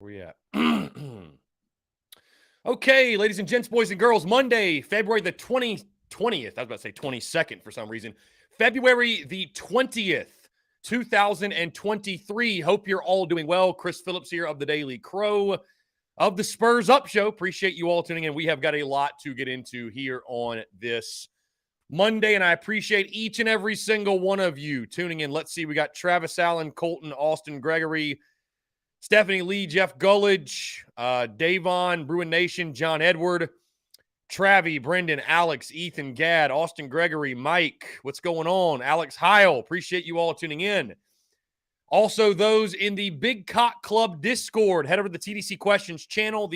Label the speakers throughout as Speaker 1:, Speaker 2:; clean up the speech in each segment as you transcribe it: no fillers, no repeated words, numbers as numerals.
Speaker 1: Where we at? Okay, ladies and gents, boys and girls, Monday, February the 20th. I was about to say 22nd for some reason. February the 20th, 2023. Hope you're all doing well. Chris Phillips here of the Daily Crow of the Spurs Up Show. Appreciate you all tuning in. We have got a lot to get into here on this Monday, and I appreciate each and every single one of you tuning in. Let's see. We got Travis Allen, Colton, Austin Gregory, Stephanie Lee, Jeff Gullidge, Davon, Bruin Nation, John Edward, Travi, Brendan, Alex, Ethan, Gad, Austin Gregory, Mike. What's going on? Alex Heil. Appreciate you all tuning in. Also, those in the Big Cock Club Discord, head over to the TDC Questions channel,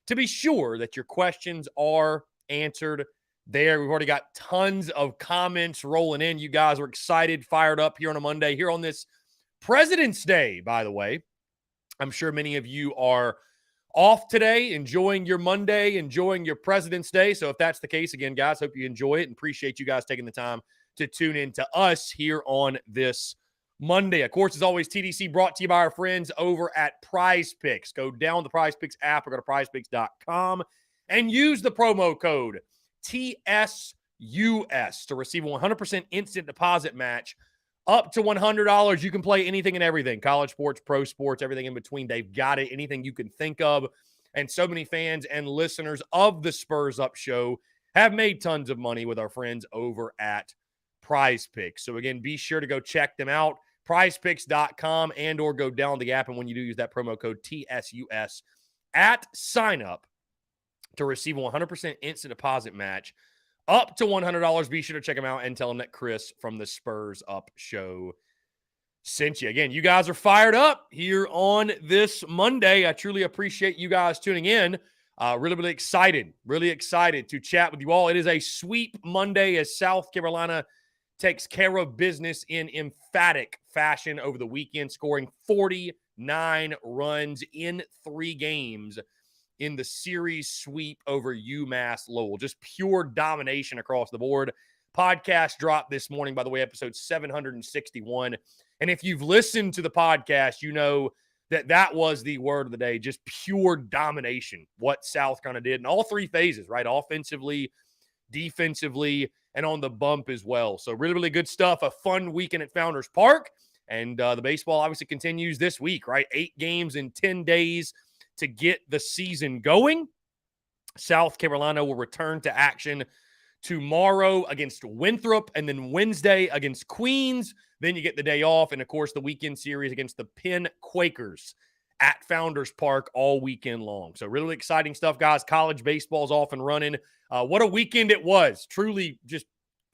Speaker 1: to be sure that your questions are answered there. We've already got tons of comments rolling in. You guys are excited, fired up here on a Monday, here on this President's Day, by the way. I'm sure many of you are off today, enjoying your Monday, enjoying your President's Day. So if that's the case, again, guys, hope you enjoy it and appreciate you guys taking the time to tune in to us here on this Monday. Of course, as always, TDC brought to you by our friends over at Prize Picks. Go down the Prize Picks app or go to prizepicks.com and use the promo code TSUS to receive a 100% instant deposit match up to $100. You can play anything and everything. College sports, pro sports, everything in between. They've got it. Anything you can think of. And so many fans and listeners of the Spurs Up Show have made tons of money with our friends over at Prize Picks. So again, be sure to go check them out. prizepicks.com and or go down the app. And when you do use that promo code TSUS at sign up to receive a 100% instant deposit match up to $100. Be sure to check them out and tell them that Chris from the Spurs Up Show sent you. Again, you guys are fired up here on this Monday. I truly appreciate you guys tuning in. Really excited to chat with you all. It is a sweep Monday as South Carolina takes care of business in emphatic fashion over the weekend, scoring 49 runs in 3 games in the series sweep over UMass Lowell. Just pure domination across the board. Podcast dropped this morning, by the way, episode 761. And if you've listened to the podcast, you know that was the word of the day, just pure domination, what South kind of did in all 3 phases, right? Offensively, defensively, and on the bump as well. So really good stuff. A fun weekend at Founders Park. And the baseball obviously continues this week, right? 8 games in 10 days to get the season going. South Carolina will return to action tomorrow against Winthrop, and then Wednesday against Queens. Then you get the day off, and of course the weekend series against the Penn Quakers at Founders Park all weekend long. So really exciting stuff, guys. College baseball's off and running. What a weekend it was. Truly just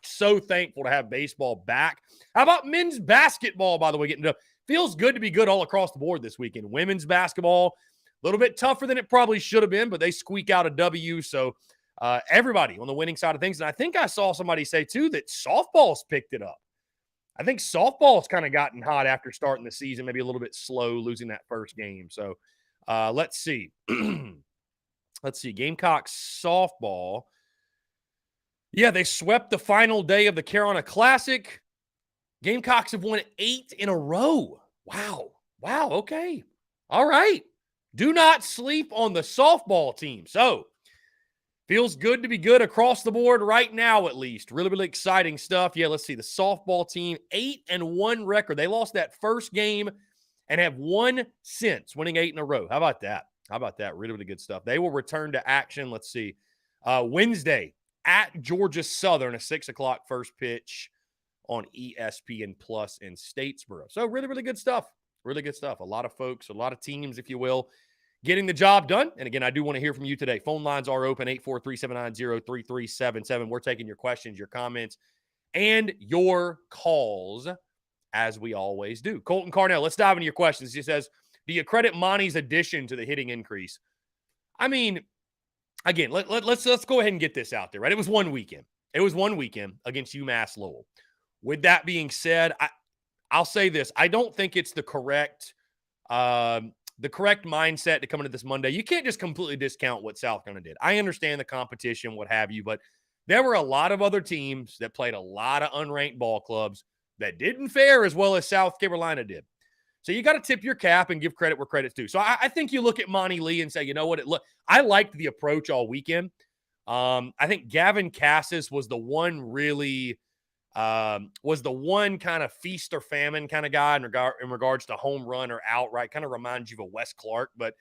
Speaker 1: so thankful to have baseball back. How about men's basketball, by the way, getting to feels good to be good all across the board this weekend. Women's basketball, a little bit tougher than it probably should have been, but they squeak out a W. So everybody on the winning side of things. And I think I saw somebody say, too, that softball's picked it up. I think softball's kind of gotten hot after starting the season, maybe a little bit slow, losing that first game. So let's see. Let's see. Gamecocks softball. Yeah, they swept the final day of the Carolina Classic. Gamecocks have won 8 in a row. Wow. Okay. All right. Do not sleep on the softball team. So, feels good to be good across the board right now, at least. Really exciting stuff. Yeah, let's see. The softball team, 8-1 record. They lost that first game and have won since, winning 8 in a row. How about that? Really good stuff. They will return to action. Let's see. Wednesday at Georgia Southern, a 6 o'clock first pitch on ESPN Plus in Statesboro. So, really good stuff. Really good stuff. A lot of folks, a lot of teams, if you will, getting the job done. And again, I do want to hear from you today. Phone lines are open, 843-790-3377. We're taking your questions, your comments, and your calls, as we always do. Colton Carnell, let's dive into your questions. He says, do you credit Monty's addition to the hitting increase? I mean, again, let's go ahead and get this out there, right? It was one weekend. Against UMass Lowell. With that being said, I'll say this. I don't think it's the correct mindset to come into this Monday. You can't just completely discount what South Carolina did. I understand the competition, what have you, but there were a lot of other teams that played a lot of unranked ball clubs that didn't fare as well as South Carolina did. So you got to tip your cap and give credit where credit's due. So I think you look at Monty Lee and say, you know what? I liked the approach all weekend. I think Gavin Cassis was the one really was the one kind of feast or famine kind of guy in regards to home run or outright. Kind of reminds you of a Wes Clark, but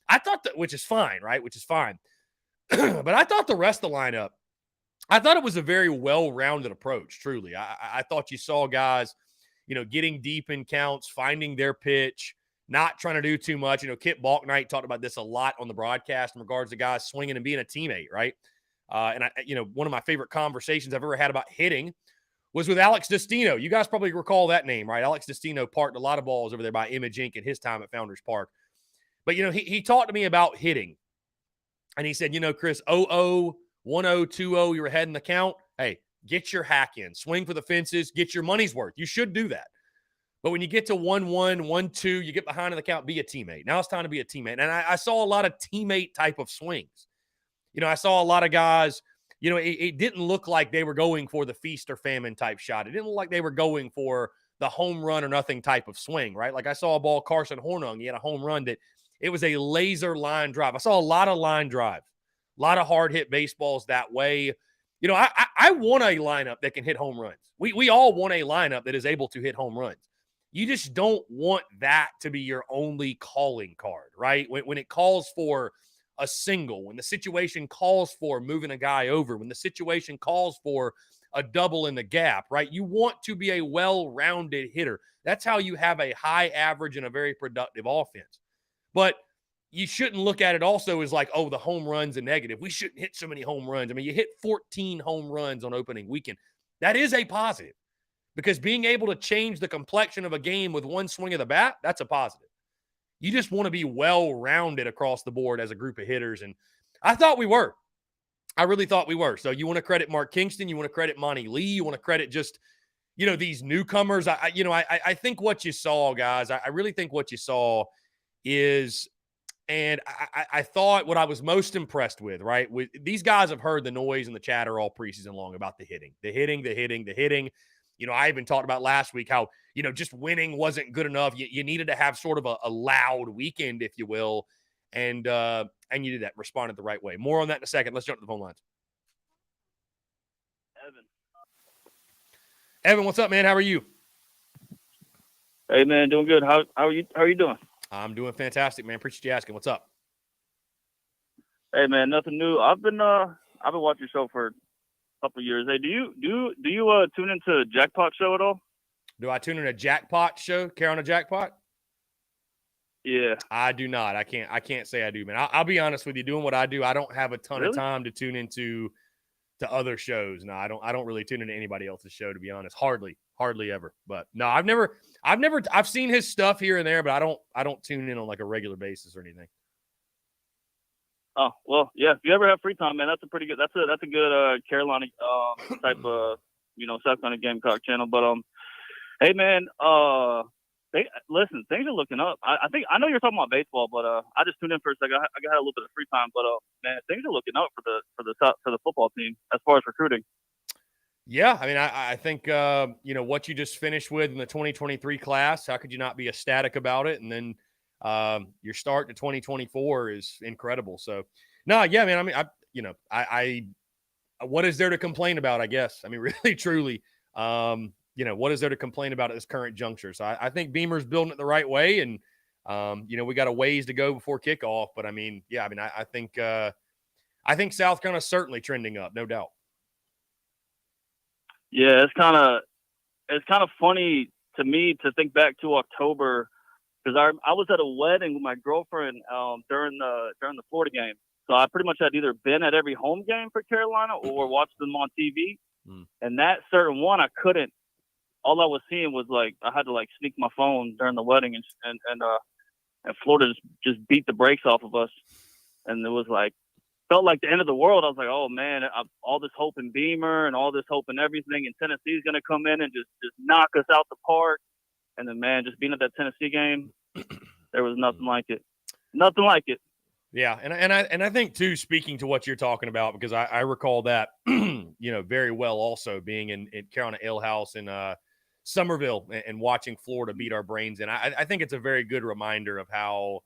Speaker 1: I thought that, which is fine, right? Which is fine. But I thought the rest of the lineup, I thought it was a very well-rounded approach, truly. I thought you saw guys, getting deep in counts, finding their pitch, not trying to do too much. Kip Balknight talked about this a lot on the broadcast in regards to guys swinging and being a teammate, right? And one of my favorite conversations I've ever had about hitting was with Alex Destino. You guys probably recall that name, right? Alex Destino parked a lot of balls over there by Image Inc. in his time at Founders Park. But, he talked to me about hitting. And he said, Chris, 0-0, 1-0, 2-0, you're ahead in the count. Hey, get your hack in. Swing for the fences. Get your money's worth. You should do that. But when you get to 1-1, 1-2, you get behind in the count, be a teammate. Now it's time to be a teammate. And I saw a lot of teammate type of swings. I saw a lot of guys, it didn't look like they were going for the feast or famine type shot. It didn't look like they were going for the home run or nothing type of swing, right? Like I saw a ball, Carson Hornung, he had a home run that it was a laser line drive. I saw a lot of line drives, a lot of hard hit baseballs that way. I want a lineup that can hit home runs. We all want a lineup that is able to hit home runs. You just don't want that to be your only calling card, right? When it calls for a single, when the situation calls for moving a guy over, when the situation calls for a double in the gap, right? You want to be a well-rounded hitter. That's how you have a high average and a very productive offense. But you shouldn't look at it also as like, oh, the home run's a negative. We shouldn't hit so many home runs. I mean, you hit 14 home runs on opening weekend. That is a positive because being able to change the complexion of a game with one swing of the bat, that's a positive. You just want to be well-rounded across the board as a group of hitters. And I thought we were. I really thought we were. So you want to credit Mark Kingston. You want to credit Monty Lee. You want to credit just, these newcomers. I think what you saw, guys, I really think what you saw is, and I thought what I was most impressed with, right? With these guys have heard the noise and the chatter all preseason long about the hitting. I even talked about last week how, just winning wasn't good enough. You needed to have sort of a loud weekend, if you will. And you did that, responded the right way. More on that in a second. Let's jump to the phone lines. Evan, what's up, man? How are you?
Speaker 2: Hey, man, doing good. How are you doing?
Speaker 1: I'm doing fantastic, man. Appreciate you asking. What's up?
Speaker 2: Hey, man, nothing new. I've been watching your show for a couple of years. Hey, do you tune into the Jackpot show at all?
Speaker 1: Do I tune in a Jackpot show? Carolina Jackpot?
Speaker 2: Yeah.
Speaker 1: I do not. I can't say I do, man. I'll be honest with you. Doing what I do, I don't have a ton of time to tune into other shows. No, I don't really tune into anybody else's show, to be honest. Hardly ever. But no, I've seen his stuff here and there, but I don't tune in on like a regular basis or anything.
Speaker 2: Oh, well, yeah. If you ever have free time, man, that's a good Carolina type of South Carolina Gamecock channel. But hey, man, things are looking up. I know you're talking about baseball, but I just tuned in for a second. I got a little bit of free time, but man, things are looking up for the football team as far as recruiting.
Speaker 1: Yeah, I mean, I think what you just finished with in the 2023 class. How could you not be ecstatic about it? And then your start to 2024 is incredible. So, no, yeah, man. I mean, I what is there to complain about? I guess. I mean, really, truly. What is there to complain about at this current juncture? So I think Beamer's building it the right way. And, we got a ways to go before kickoff. But, I mean, yeah, I mean, I think South Carolina's certainly trending up, no doubt.
Speaker 2: Yeah, it's kind of funny to me to think back to October because I was at a wedding with my girlfriend during the Florida game. So I pretty much had either been at every home game for Carolina or watched them on TV. And that certain one, I couldn't. All I was seeing was like I had to like sneak my phone during the wedding, and Florida just beat the brakes off of us, and it was like felt like the end of the world. I was like, oh man, all this hope in Beamer and all this hope in everything, and Tennessee's gonna come in and just knock us out the park. And then man, just being at that Tennessee game, there was nothing like it. Nothing like it.
Speaker 1: Yeah, and I think too, speaking to what you're talking about, because I recall that very well also being in Carolina Ale House in Somerville and watching Florida beat our brains in. I think it's a very good reminder of how,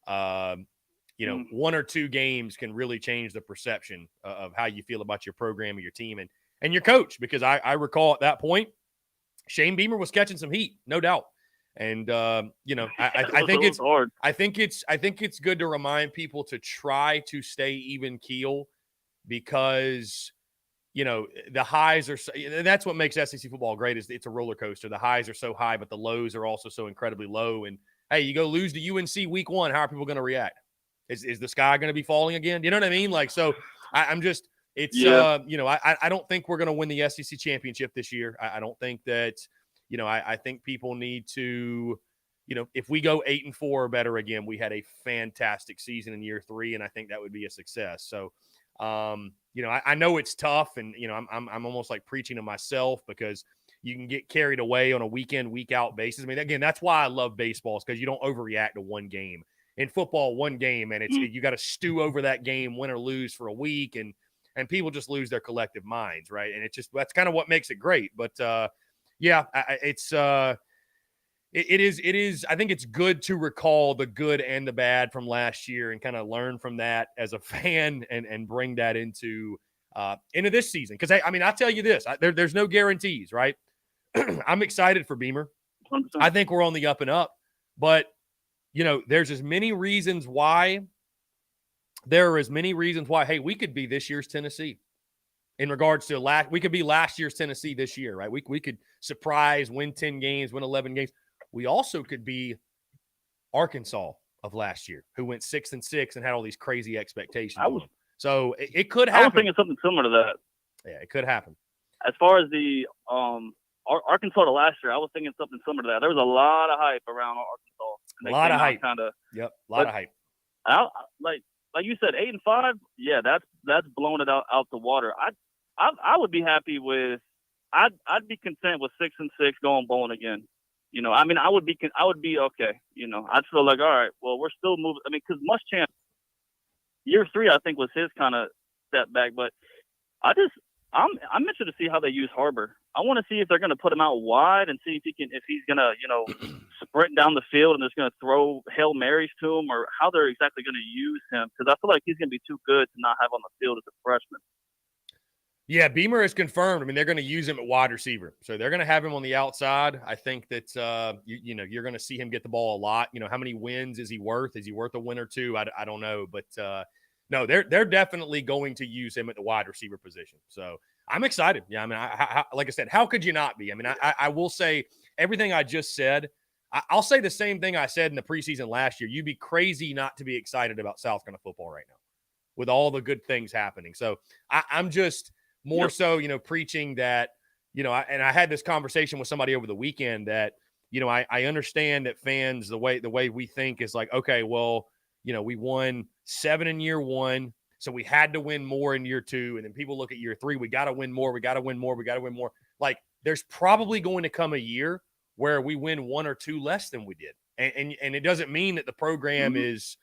Speaker 1: one or two games can really change the perception of how you feel about your program or your team and your coach. Because I recall at that point, Shane Beamer was catching some heat, no doubt. And I think it's good to remind people to try to stay even keel, because the highs are and that's what makes SEC football great, is it's a roller coaster. The highs are so high, but the lows are also so incredibly low. And hey, you go lose to UNC week 1, how are people going to react? Is the sky going to be falling again? You know what I mean? Like, so I'm just, it's, I don't think we're going to win the SEC championship this year. I don't think that, I think people need to, if we go 8-4 or better again, we had a fantastic season in year 3, and I think that would be a success. So, I know it's tough, and, I'm almost like preaching to myself, because you can get carried away on a week in, week out basis. I mean, again, that's why I love baseball, because you don't overreact to one game. In football, one game, and you got to stew over that game, win or lose, for a week, and people just lose their collective minds, right? And that's kind of what makes it great. But it is. I think it's good to recall the good and the bad from last year and kind of learn from that as a fan and bring that into this season. Because I'll tell you this: there's no guarantees, right? I'm excited for Beamer.
Speaker 2: 100%.
Speaker 1: I think we're on the up and up, but there's as many reasons why. There are as many reasons why. Hey, we could be this year's Tennessee. In regards to we could be last year's Tennessee this year, right? We could surprise, win 10 games, win 11 games. We also could be Arkansas of last year, who went 6-6 and had all these crazy expectations. So it could happen.
Speaker 2: I was thinking something similar to that.
Speaker 1: Yeah, it could happen.
Speaker 2: As far as the Arkansas to last year, I was thinking something similar to that. There was a lot of hype around Arkansas.
Speaker 1: A lot of hype.
Speaker 2: Yep,
Speaker 1: a lot of hype.
Speaker 2: Like you said, 8-5. Yeah, that's blown it out the water. I would be happy with. I'd be content with 6-6 going bowling again. I would be okay. I'd feel like, all right, well, we're still moving. Because Muschamp, year 3, I think, was his kind of step back. But I'm interested to see how they use Harbor. I want to see if they're going to put him out wide and see if he's going to, sprint down the field and just going to throw Hail Marys to him, or how they're exactly going to use him. Because I feel like he's going to be too good to not have on the field as a freshman.
Speaker 1: Yeah, Beamer is confirmed. They're going to use him at wide receiver. So they're going to have him on the outside. I think that, you're going to see him get the ball a lot. How many wins is he worth? Is he worth a win or two? I don't know. But, no, they're definitely going to use him at the wide receiver position. So I'm excited. Yeah, like I said, how could you not be? I will say everything I just said. I'll say the same thing I said in the preseason last year. You'd be crazy not to be excited about South Carolina football right now with all the good things happening. So I'm just – more so, preaching that, and I had this conversation with somebody over the weekend that, I understand that fans, the way we think is like, okay, well, we won 7 in year 1, so we had to win more in year 2. And then people look at year 3, we got to win more. We got to win more. We got to win more. Like, there's probably going to come a year where we win 1 or 2 less than we did. And it doesn't mean that the program is,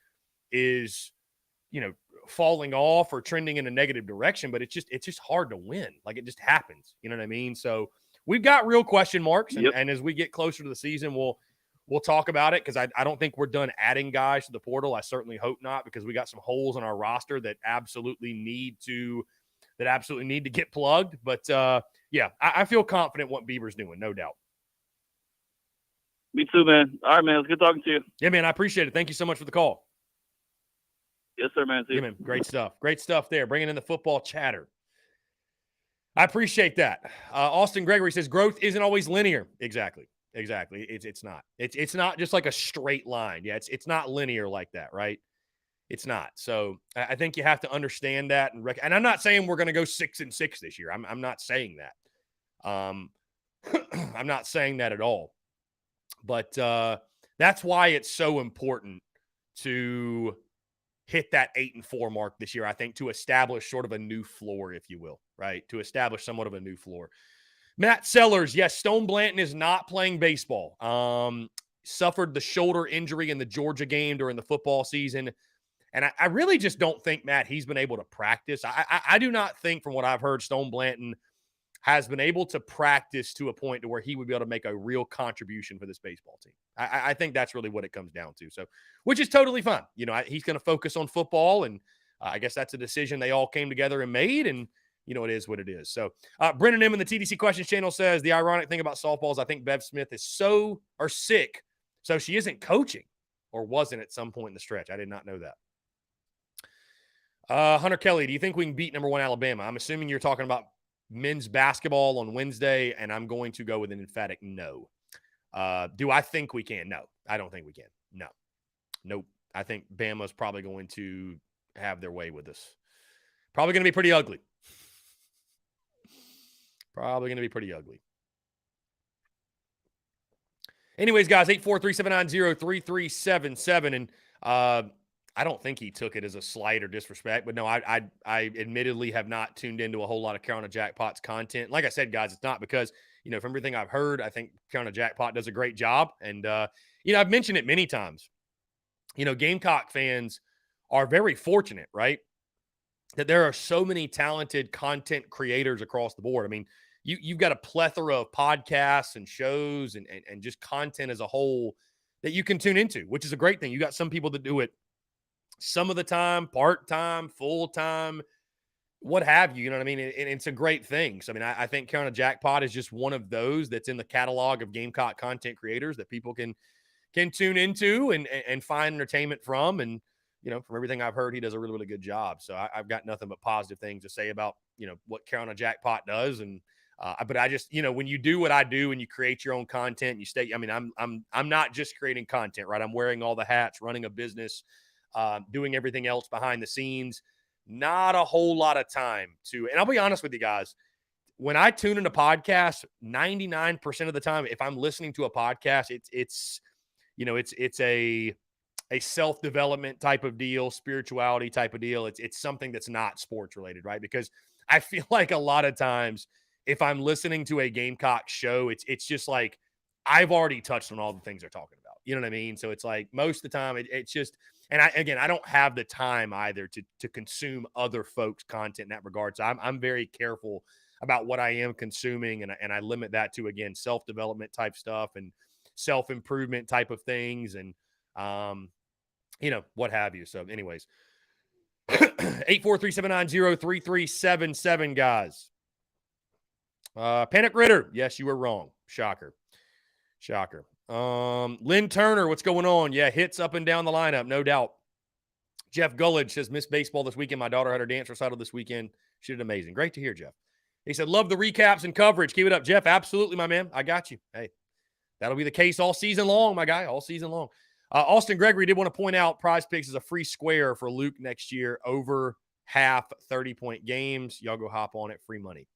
Speaker 1: falling off or trending in a negative direction, but it's just hard to win. Like, it just happens. You know what I mean? So we've got real question marks. And as we get closer to the season, we'll talk about it, because I don't think we're done adding guys to the portal. I certainly hope not, because we got some holes in our roster that absolutely need to get plugged. But I feel confident what Beaver's doing, no doubt.
Speaker 2: Me too, man. All right, man. It was good talking to you.
Speaker 1: Yeah, man. I appreciate it. Thank you so much for the call.
Speaker 2: Yes, sir, man. See you.
Speaker 1: Yeah, man. Great stuff. Great stuff there. Bringing in the football chatter. I appreciate that. Austin Gregory says growth isn't always linear. Exactly. It's not. It's not just like a straight line. Yeah, it's not linear like that, right? It's not. So I think you have to understand that and I'm not saying we're going to go 6-6 this year. I'm not saying that. I'm not saying that at all. But that's why it's so important to hit that 8-4 mark this year, I think, to establish sort of a new floor, if you will, right? To establish somewhat of a new floor. Matt Sellers, yes, Stone Blanton is not playing baseball. Suffered the shoulder injury in the Georgia game during the football season. And I really just don't think, Matt, he's been able to practice. I do not think, from what I've heard, Stone Blanton has been able to practice to a point to where he would be able to make a real contribution for this baseball team. I think that's really what it comes down to. So, which is totally fine. He's going to focus on football, and I guess that's a decision they all came together and made, and it is what it is. So, Brennan M in the TDC Questions channel says, the ironic thing about softball is I think Bev Smith is sick, so she isn't coaching, or wasn't at some point in the stretch. I did not know that. Hunter Kelly, do you think we can beat number 1 Alabama? I'm assuming you're talking about men's basketball on Wednesday, and I'm going to go with an emphatic no. Do I think we can? No, I don't think we can. No. Nope. I think Bama's probably going to have their way with us. Probably going to be pretty ugly. Anyways, guys, 843-790-3377. And I don't think he took it as a slight or disrespect, but no, I admittedly have not tuned into a whole lot of Carolina Jackpot's content. Like I said, guys, it's not because, from everything I've heard, I think Carolina Jackpot does a great job. And, I've mentioned it many times. Gamecock fans are very fortunate, right? That there are so many talented content creators across the board. I mean, you've got a plethora of podcasts and shows and just content as a whole that you can tune into, which is a great thing. You got some people that do it some of the time, part-time, full-time, what have you, you know what I mean? And it's a great thing. So, I think Carolina Jackpot is just one of those that's in the catalog of Gamecock content creators that people can tune into and find entertainment from. And, from everything I've heard, he does a really, really good job. So I've got nothing but positive things to say about, what Carolina Jackpot does. And, but I just, when you do what I do and you create your own content, you stay, I'm not just creating content, right? I'm wearing all the hats, running a business, doing everything else behind the scenes. Not a whole lot of time to, and I'll be honest with you guys, when I tune into podcasts, 99% of the time, if I'm listening to a podcast, it's a self-development type of deal, spirituality type of deal. It's something that's not sports related, right? Because I feel like a lot of times if I'm listening to a Gamecock show, it's just like, I've already touched on all the things they're talking about. You know what I mean? So it's like most of the time it's just, and I don't have the time either to consume other folks' content in that regard. So I'm very careful about what I am consuming, and I limit that to, again, self-development type stuff and self-improvement type of things, and what have you. So anyways, 843-790-3377, guys. Panic Ritter, yes, you were wrong. Shocker. Lynn Turner, what's going on? Yeah, hits up and down the lineup, no doubt. Jeff Gullidge says, missed baseball this weekend. My daughter had her dance recital this weekend. She did amazing. Great to hear, Jeff. He said, love the recaps and coverage. Keep it up, Jeff. Absolutely, my man. I got you. Hey, that'll be the case all season long, my guy, all season long. Austin Gregory did want to point out Prize Picks is a free square for Luke next year, over half 30-point games. Y'all go hop on it, free money.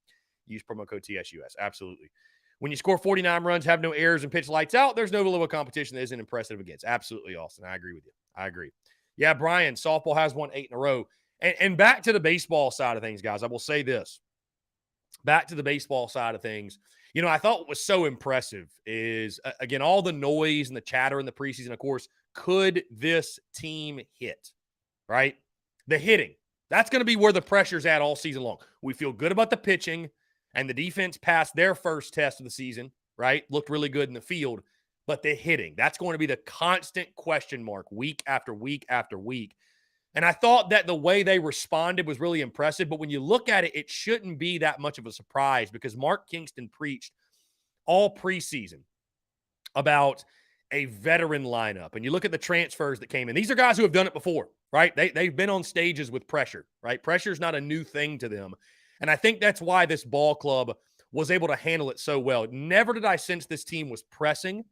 Speaker 1: Use promo code TSUS. Absolutely. When you score 49 runs, have no errors, and pitch lights out, there's no level of competition that isn't impressive against. Absolutely, Austin. I agree with you. I agree. Yeah, Brian, softball has won 8 in a row. And back to the baseball side of things, guys, I will say this. Back to the baseball side of things, I thought what was so impressive is, again, all the noise and the chatter in the preseason, of course, could this team hit, right? The hitting. That's going to be where the pressure's at all season long. We feel good about the pitching, and the defense passed their first test of the season, right? Looked really good in the field. But the hitting, that's going to be the constant question mark week after week after week. And I thought that the way they responded was really impressive. But when you look at it, it shouldn't be that much of a surprise, because Mark Kingston preached all preseason about a veteran lineup. And you look at the transfers that came in. These are guys who have done it before, right? They've been on stages with pressure, right? Pressure is not a new thing to them. And I think that's why this ball club was able to handle it so well. Never did I sense this team was pressing.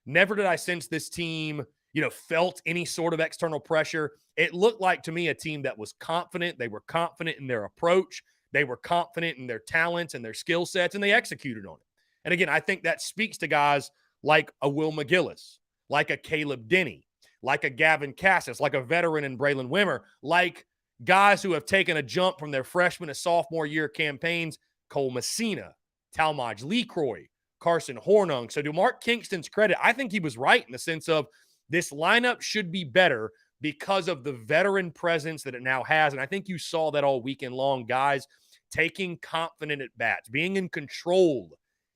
Speaker 1: Never did I sense this team, felt any sort of external pressure. It looked like to me a team that was confident. They were confident in their approach. They were confident in their talents and their skill sets, and they executed on it. And again, I think that speaks to guys like a Will McGillis, like a Caleb Denny, like a Gavin Cassis, like a veteran in Braylon Wimmer, like guys who have taken a jump from their freshman to sophomore year campaigns, Cole Messina, Talmadge Lecroy, Carson Hornung. So to Mark Kingston's credit, I think he was right in the sense of this lineup should be better because of the veteran presence that it now has. And I think you saw that all weekend long. Guys taking confident at bats, being in control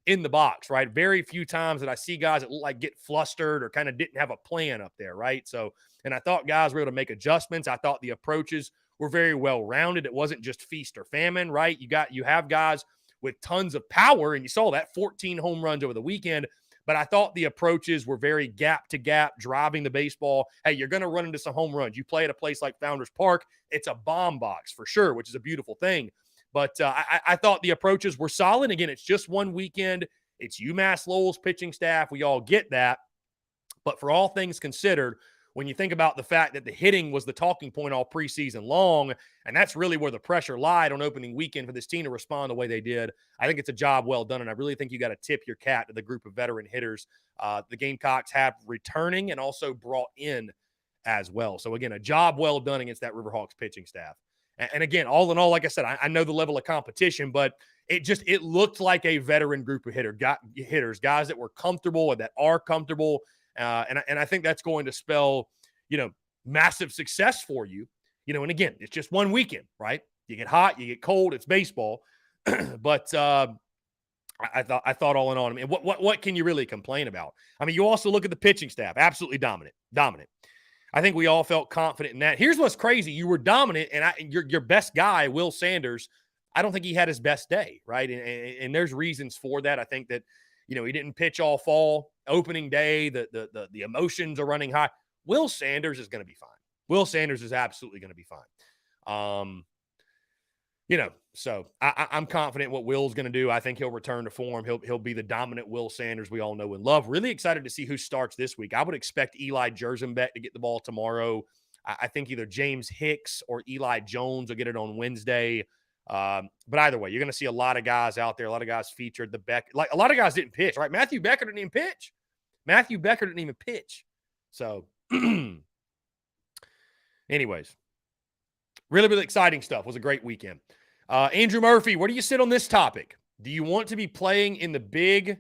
Speaker 1: in the box, right? Very few times that I see guys that look like get flustered or kind of didn't have a plan up there, right? So, and I thought guys were able to make adjustments. I thought the approaches were very well rounded. It wasn't just feast or famine, right? You have guys with tons of power, and you saw that 14 home runs over the weekend. But I thought the approaches were very gap to gap, driving the baseball. Hey, you're going to run into some home runs. You play at a place like Founders Park, it's a bomb box for sure, which is a beautiful thing. But I thought the approaches were solid. Again, it's just one weekend. It's UMass Lowell's pitching staff. We all get that. But for all things considered, when you think about the fact that the hitting was the talking point all preseason long, and that's really where the pressure lied on opening weekend for this team to respond the way they did, I think it's a job well done, and I really think you got to tip your cap to the group of veteran hitters the Gamecocks have returning and also brought in as well. So, again, a job well done against that Riverhawks pitching staff. And again, all in all, like I said, I know the level of competition, but it looked like a veteran group of hitters, guys that were comfortable and that are comfortable. And I think that's going to spell, massive success for you. And again, it's just one weekend, right? You get hot, you get cold, it's baseball. But I thought all in all, I mean, what can you really complain about? I mean, you also look at the pitching staff, absolutely dominant. I think we all felt confident in that. Here's what's crazy. You were dominant, and your best guy, Will Sanders, I don't think he had his best day, right? And there's reasons for that. I think that, he didn't pitch all fall. Opening day, the emotions are running high. Will Sanders is going to be fine. Will Sanders is absolutely going to be fine. So I'm confident what Will's going to do. I think he'll return to form. He'll be the dominant Will Sanders we all know and love. Really excited to see who starts this week. I would expect Eli Jerzembeck to get the ball tomorrow. I think either James Hicks or Eli Jones will get it on Wednesday. But either way, you're going to see a lot of guys out there, a lot of guys featured. A lot of guys didn't pitch, right? Matthew Becker didn't even pitch. So, anyways, really, really exciting stuff. It was a great weekend. Andrew Murphy, where do you sit on this topic? Do you want to be playing in the big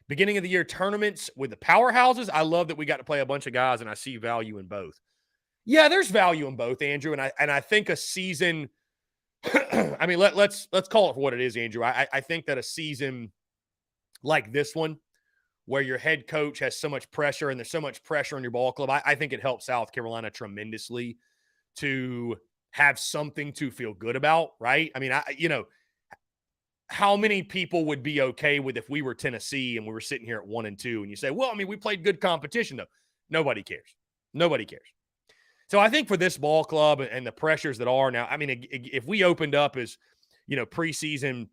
Speaker 1: beginning of the year tournaments with the powerhouses? I love that we got to play a bunch of guys, and I see value in both. Yeah, there's value in both, Andrew, and I think a season. I mean, let's call it for what it is, Andrew. I think that a season like this one, where your head coach has so much pressure and there's so much pressure on your ball club, I think it helps South Carolina tremendously to have something to feel good about, right? I mean, how many people would be okay with if we were Tennessee and we were sitting here at 1-2 and you say, well, I mean, we played good competition, though. Nobody cares. So I think for this ball club and the pressures that are now, I mean, if we opened up as, preseason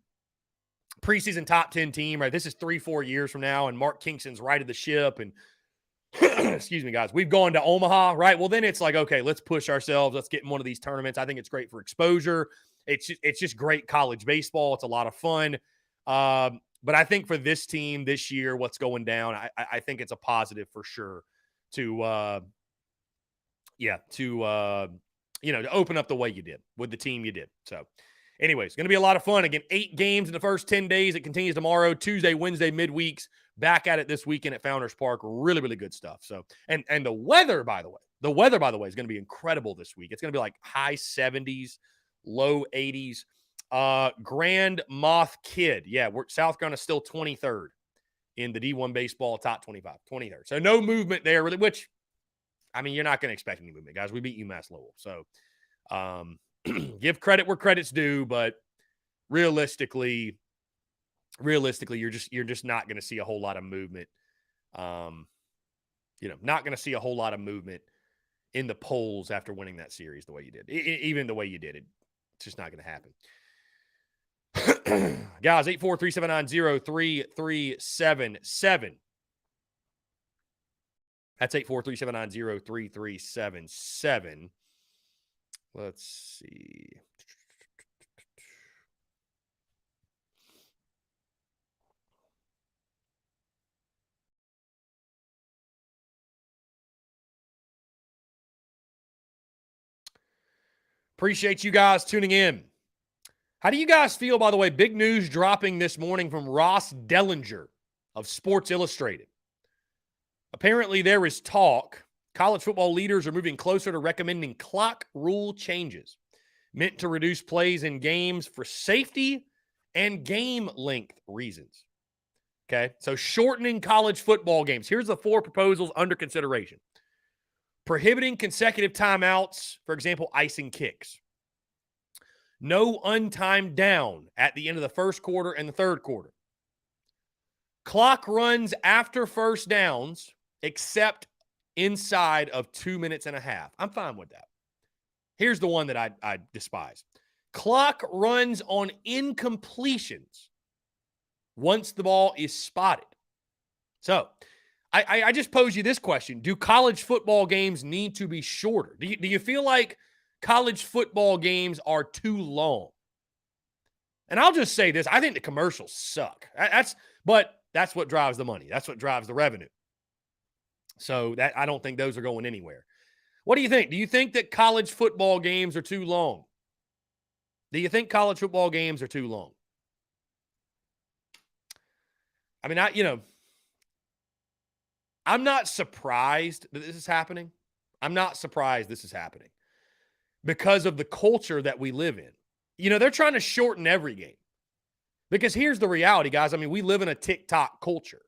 Speaker 1: top 10 team, right? This is 3-4 years from now, and Mark Kingston's righted the ship, and excuse me, guys, we've gone to Omaha, right? Well, then it's like, okay, let's push ourselves. Let's get in one of these tournaments. I think it's great for exposure. It's just great college baseball. It's a lot of fun. But I think for this team this year, what's going down, I think it's a positive for sure to open up the way you did with the team you did. So anyways, going to be a lot of fun. Again, 8 games in the first 10 days. It continues tomorrow, Tuesday, Wednesday, midweeks. Back at it this weekend at Founders Park. Really, really good stuff. So, and the weather, by the way, is going to be incredible this week. It's going to be like high 70s, low 80s. Grand Moth Kid. Yeah, South Carolina still 23rd in the D1 baseball top 25, 23rd. So no movement there, really, which, I mean, you're not going to expect any movement, guys. We beat UMass Lowell. So give credit where credit's due, but realistically, you're just not going to see a whole lot of movement. Not going to see a whole lot of movement in the polls after winning that series the way you did. Even the way you did it, it's just not going to happen. Guys, 843-790-3377. That's 843-790-3377. Let's see. Appreciate you guys tuning in. How do you guys feel, by the way? Big news dropping this morning from Ross Dellinger of Sports Illustrated. Apparently, there is talk. College football leaders are moving closer to recommending clock rule changes, meant to reduce plays in games for safety and game length reasons. Okay, so shortening college football games. Here's the 4 proposals under consideration. Prohibiting consecutive timeouts, for example, icing kicks. No untimed down at the end of the first quarter and the third quarter. Clock runs after first downs, except inside of 2 minutes and a half. I'm fine with that. Here's the one that I despise. Clock runs on incompletions once the ball is spotted. So I just pose you this question. Do college football games need to be shorter? Do you feel like college football games are too long? And I'll just say this. I think the commercials suck. But that's what drives the money. That's what drives the revenue. So that I don't think those are going anywhere. What do you think? Do you think that college football games are too long? Do you think college football games are too long? I mean, I'm not surprised that this is happening. I'm not surprised this is happening because of the culture that we live in. They're trying to shorten every game. Because here's the reality, guys. I mean, we live in a TikTok culture.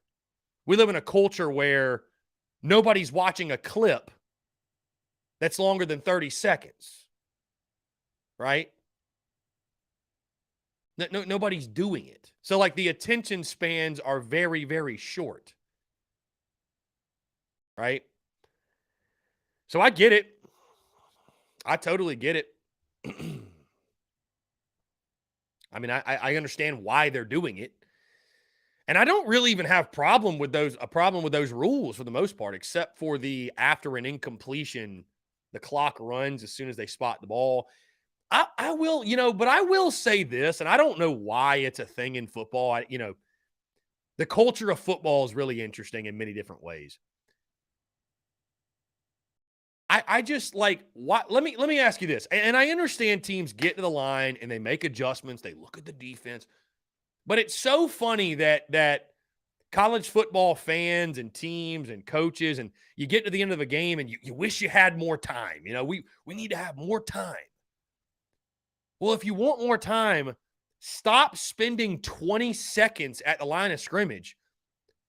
Speaker 1: We live in a culture where nobody's watching a clip that's longer than 30 seconds, right? Nobody's doing it. So, like, the attention spans are very, very short, right? So I get it. I totally get it. I mean, I understand why they're doing it. And I don't really even have a problem with those rules for the most part, except for the after an incompletion, the clock runs as soon as they spot the ball. I will, but I will say this, and I don't know why it's a thing in football. The culture of football is really interesting in many different ways. I just like, what? Let me ask you this. And I understand teams get to the line and they make adjustments. They look at the defense. But it's so funny that college football fans and teams and coaches, and you get to the end of a game and you wish you had more time. We need to have more time. Well, if you want more time, stop spending 20 seconds at the line of scrimmage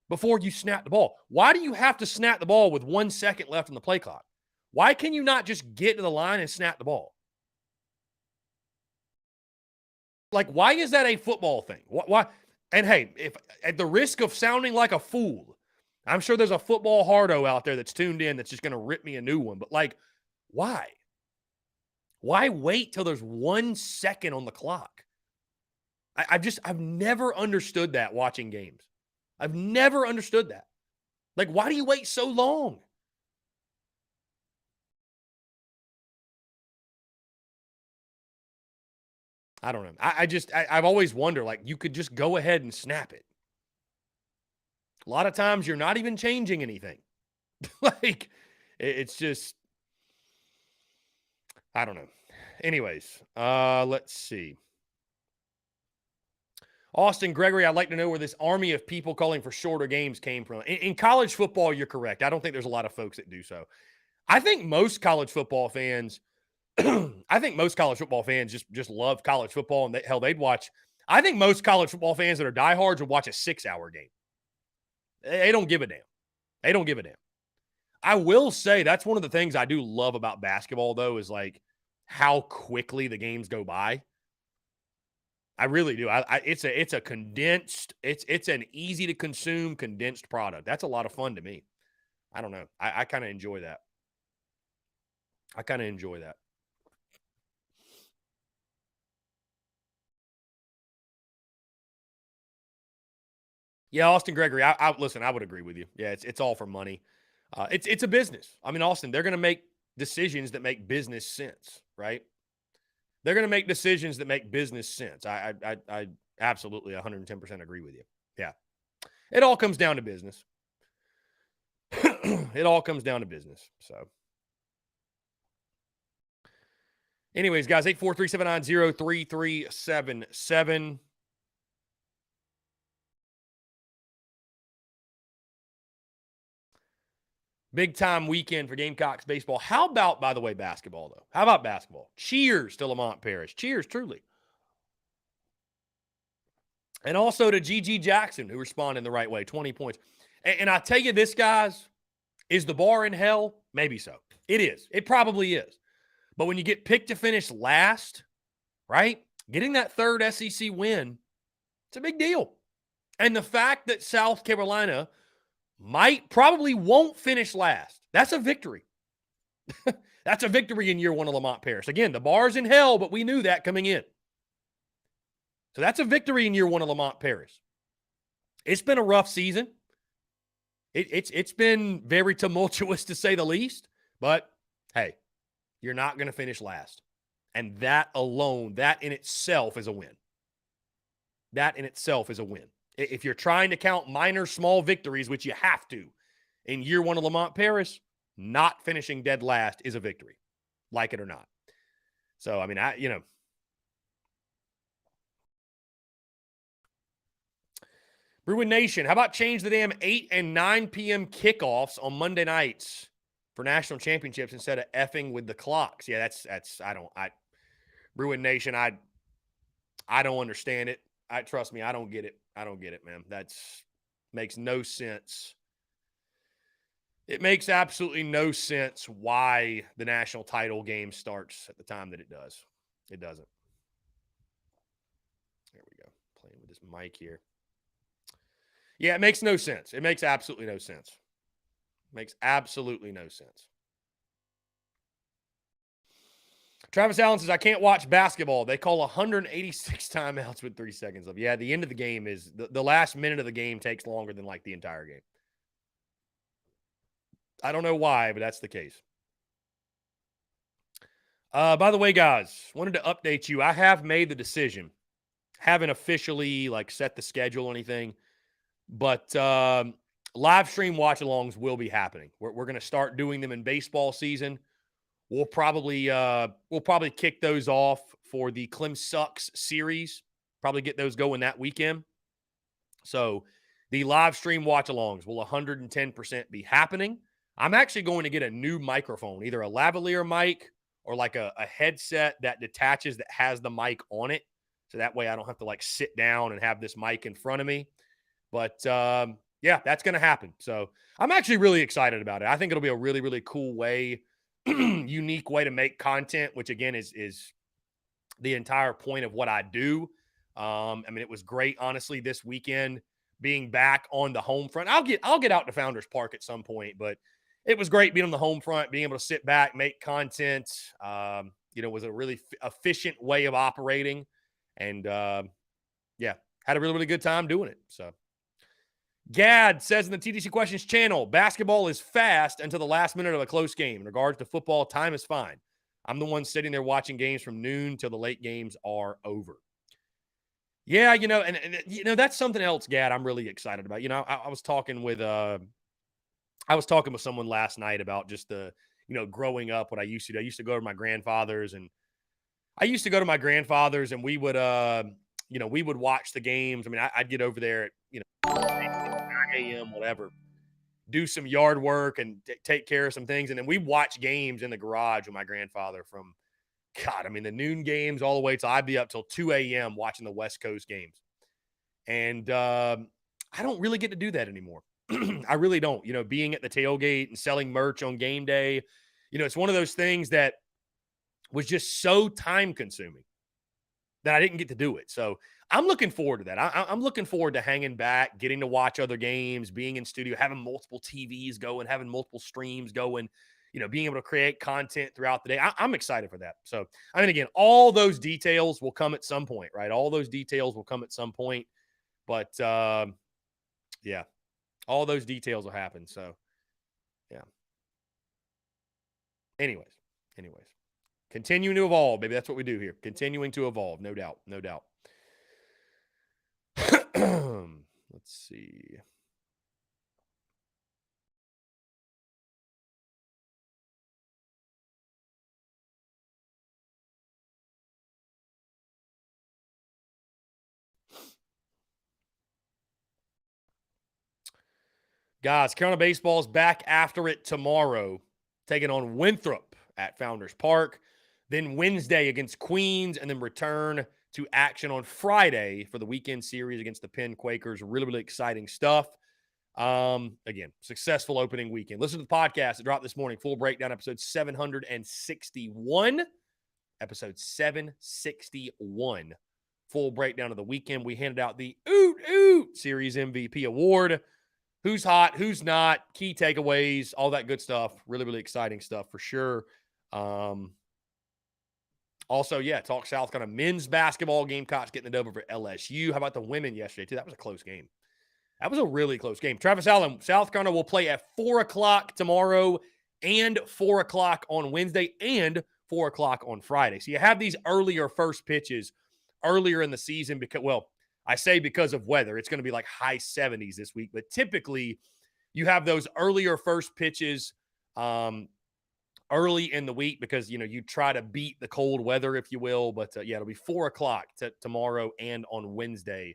Speaker 1: before you snap the ball. Why do you have to snap the ball with 1 second left on the play clock? Why can you not just get to the line and snap the ball? Like, why is that a football thing? Why? And hey, if at the risk of sounding like a fool, I'm sure there's a football hardo out there that's tuned in that's just going to rip me a new one. But like, why? Why wait till there's 1 second on the clock? I've never understood that watching games. I've never understood that. Like, why do you wait so long? I don't know. I've always wondered, like, you could just go ahead and snap it. A lot of times you're not even changing anything. Like, it's just, I don't know. Anyways, let's see. Austin Gregory, I'd like to know where this army of people calling for shorter games came from. In college football, you're correct. I don't think there's a lot of folks that do so. I think most college football fans just love college football, and they'd watch. I think most college football fans that are diehards would watch a 6-hour game. They don't give a damn. They don't give a damn. I will say that's one of the things I do love about basketball, though, is like how quickly the games go by. I really do. It's a condensed. It's an easy to consume condensed product. That's a lot of fun to me. I don't know. I kind of enjoy that. Yeah, Austin Gregory. Listen. I would agree with you. Yeah, it's all for money. It's a business. I mean, Austin, they're going to make decisions that make business sense, right? They're going to make decisions that make business sense. I absolutely 110% agree with you. Yeah, it all comes down to business. It all comes down to business. So, anyways, guys, 843-790-3377. Big time weekend for Gamecocks baseball. How about, by the way, basketball, though? How about basketball? Cheers to Lamont Paris. Cheers, truly. And also to G.G. Jackson, who responded in the right way, 20 points. And I tell you this, guys, is the bar in hell? Maybe so. It is. It probably is. But when you get picked to finish last, right, getting that third SEC win, it's a big deal. And the fact that South Carolina probably won't finish last, that's a victory. That's a victory in year one of Lamont Paris. Again, the bar's in hell, but we knew that coming in. So that's a victory in year one of Lamont Paris. It's been a rough season. It's been very tumultuous to say the least, but hey, you're not going to finish last. And that alone, that in itself is a win. That in itself is a win. If you're trying to count minor, small victories, which you have to, in year one of Lamont Paris, not finishing dead last is a victory, like it or not. So, I mean, Bruin Nation, how about change the damn 8 and 9 p.m. kickoffs on Monday nights for national championships instead of effing with the clocks? Yeah, Bruin Nation, I don't understand it. Trust me, I don't get it. I don't get it, man. Makes no sense. It makes absolutely no sense why the national title game starts at the time that it does. It doesn't. There we go. Playing with this mic here. Yeah, it makes no sense. It makes absolutely no sense. Makes absolutely no sense. Travis Allen says, I can't watch basketball. They call 186 timeouts with 3 seconds left. Yeah, the end of the game is the last minute of the game takes longer than like the entire game. I don't know why, but that's the case. By the way, guys, wanted to update you. I have made the decision. Haven't officially like set the schedule or anything, but live stream watch-alongs will be happening. We're going to start doing them in baseball season. We'll probably kick those off for the Clem Sucks series. Probably get those going that weekend. So the live stream watch-alongs will 110% be happening. I'm actually going to get a new microphone, either a lavalier mic or like a headset that detaches that has the mic on it. So that way I don't have to like sit down and have this mic in front of me. But yeah, that's going to happen. So I'm actually really excited about it. I think it'll be a really, really cool way, unique way to make content, which again is the entire point of what I do. I mean, it was great, honestly, this weekend being back on the home front. I'll get out to Founders Park at some point, but it was great being on the home front, being able to sit back, make content. Was a really efficient way of operating, and yeah, had a really, really good time doing it. So. Gad says in the TDC Questions channel, basketball is fast until the last minute of a close game. In regards to football, time is fine. I'm the one sitting there watching games from noon till the late games are over. Yeah, and that's something else, Gad, I'm really excited about. I was talking with someone last night about just the, growing up, what I used to do. I used to go to my grandfather's and we would we would watch the games. I mean, I'd get over there at, 9 a.m., whatever, do some yard work and take care of some things. And then we watch games in the garage with my grandfather from, the noon games all the way till I'd be up till 2 a.m. watching the West Coast games. And I don't really get to do that anymore. I really don't. Being at the tailgate and selling merch on game day, it's one of those things that was just so time consuming that I didn't get to do it. So I'm looking forward to that. I'm looking forward to hanging back, getting to watch other games, being in studio, having multiple TVs going, having multiple streams going, being able to create content throughout the day. I'm excited for that. So, again, all those details will come at some point, right? All those details will come at some point. But, yeah, all those details will happen. So, yeah. Anyways. Continuing to evolve, baby. That's what we do here. Continuing to evolve, no doubt. Let's see. Guys, Carolina Baseball is back after it tomorrow, taking on Winthrop at Founders Park. Then Wednesday against Queens, and then return to action on Friday for the weekend series against the Penn Quakers. Really, really exciting stuff. Again, successful opening weekend. Listen to the podcast that dropped this morning. Full breakdown, episode 761. Episode 761. Full breakdown of the weekend. We handed out the Series MVP award. Who's hot, who's not, key takeaways, all that good stuff. Really, really exciting stuff for sure. Also, Talk South kind of men's basketball. Gamecocks getting it over for LSU. How about the women yesterday, too? That was a close game. That was a really close game. Travis Allen, South Carolina will play at 4 o'clock tomorrow and 4 o'clock on Wednesday and 4 o'clock on Friday. So you have these earlier first pitches earlier in the season I say because of weather. It's going to be like high 70s this week, but typically you have those earlier first pitches early in the week because, you try to beat the cold weather, if you will. But, it'll be 4 o'clock tomorrow and on Wednesday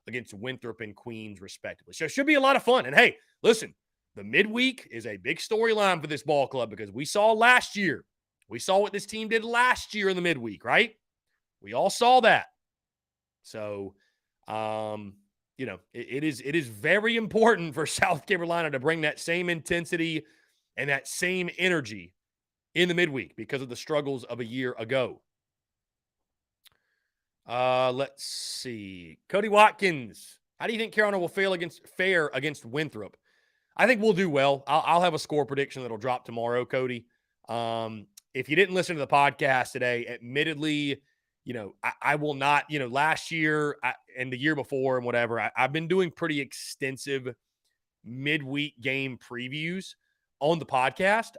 Speaker 1: against Winthrop and Queens, respectively. So it should be a lot of fun. And, hey, listen, the midweek is a big storyline for this ball club because we saw last year. We saw what this team did last year in the midweek, right? We all saw that. So, it is very important for South Carolina to bring that same intensity and that same energy in the midweek because of the struggles of a year ago. Let's see. Cody Watkins, how do you think Carolina will fare against Winthrop? I think we'll do well. I'll have a score prediction that'll drop tomorrow, Cody. If you didn't listen to the podcast today, admittedly, I will not, last year and the year before and whatever, I've been doing pretty extensive midweek game previews on the podcast.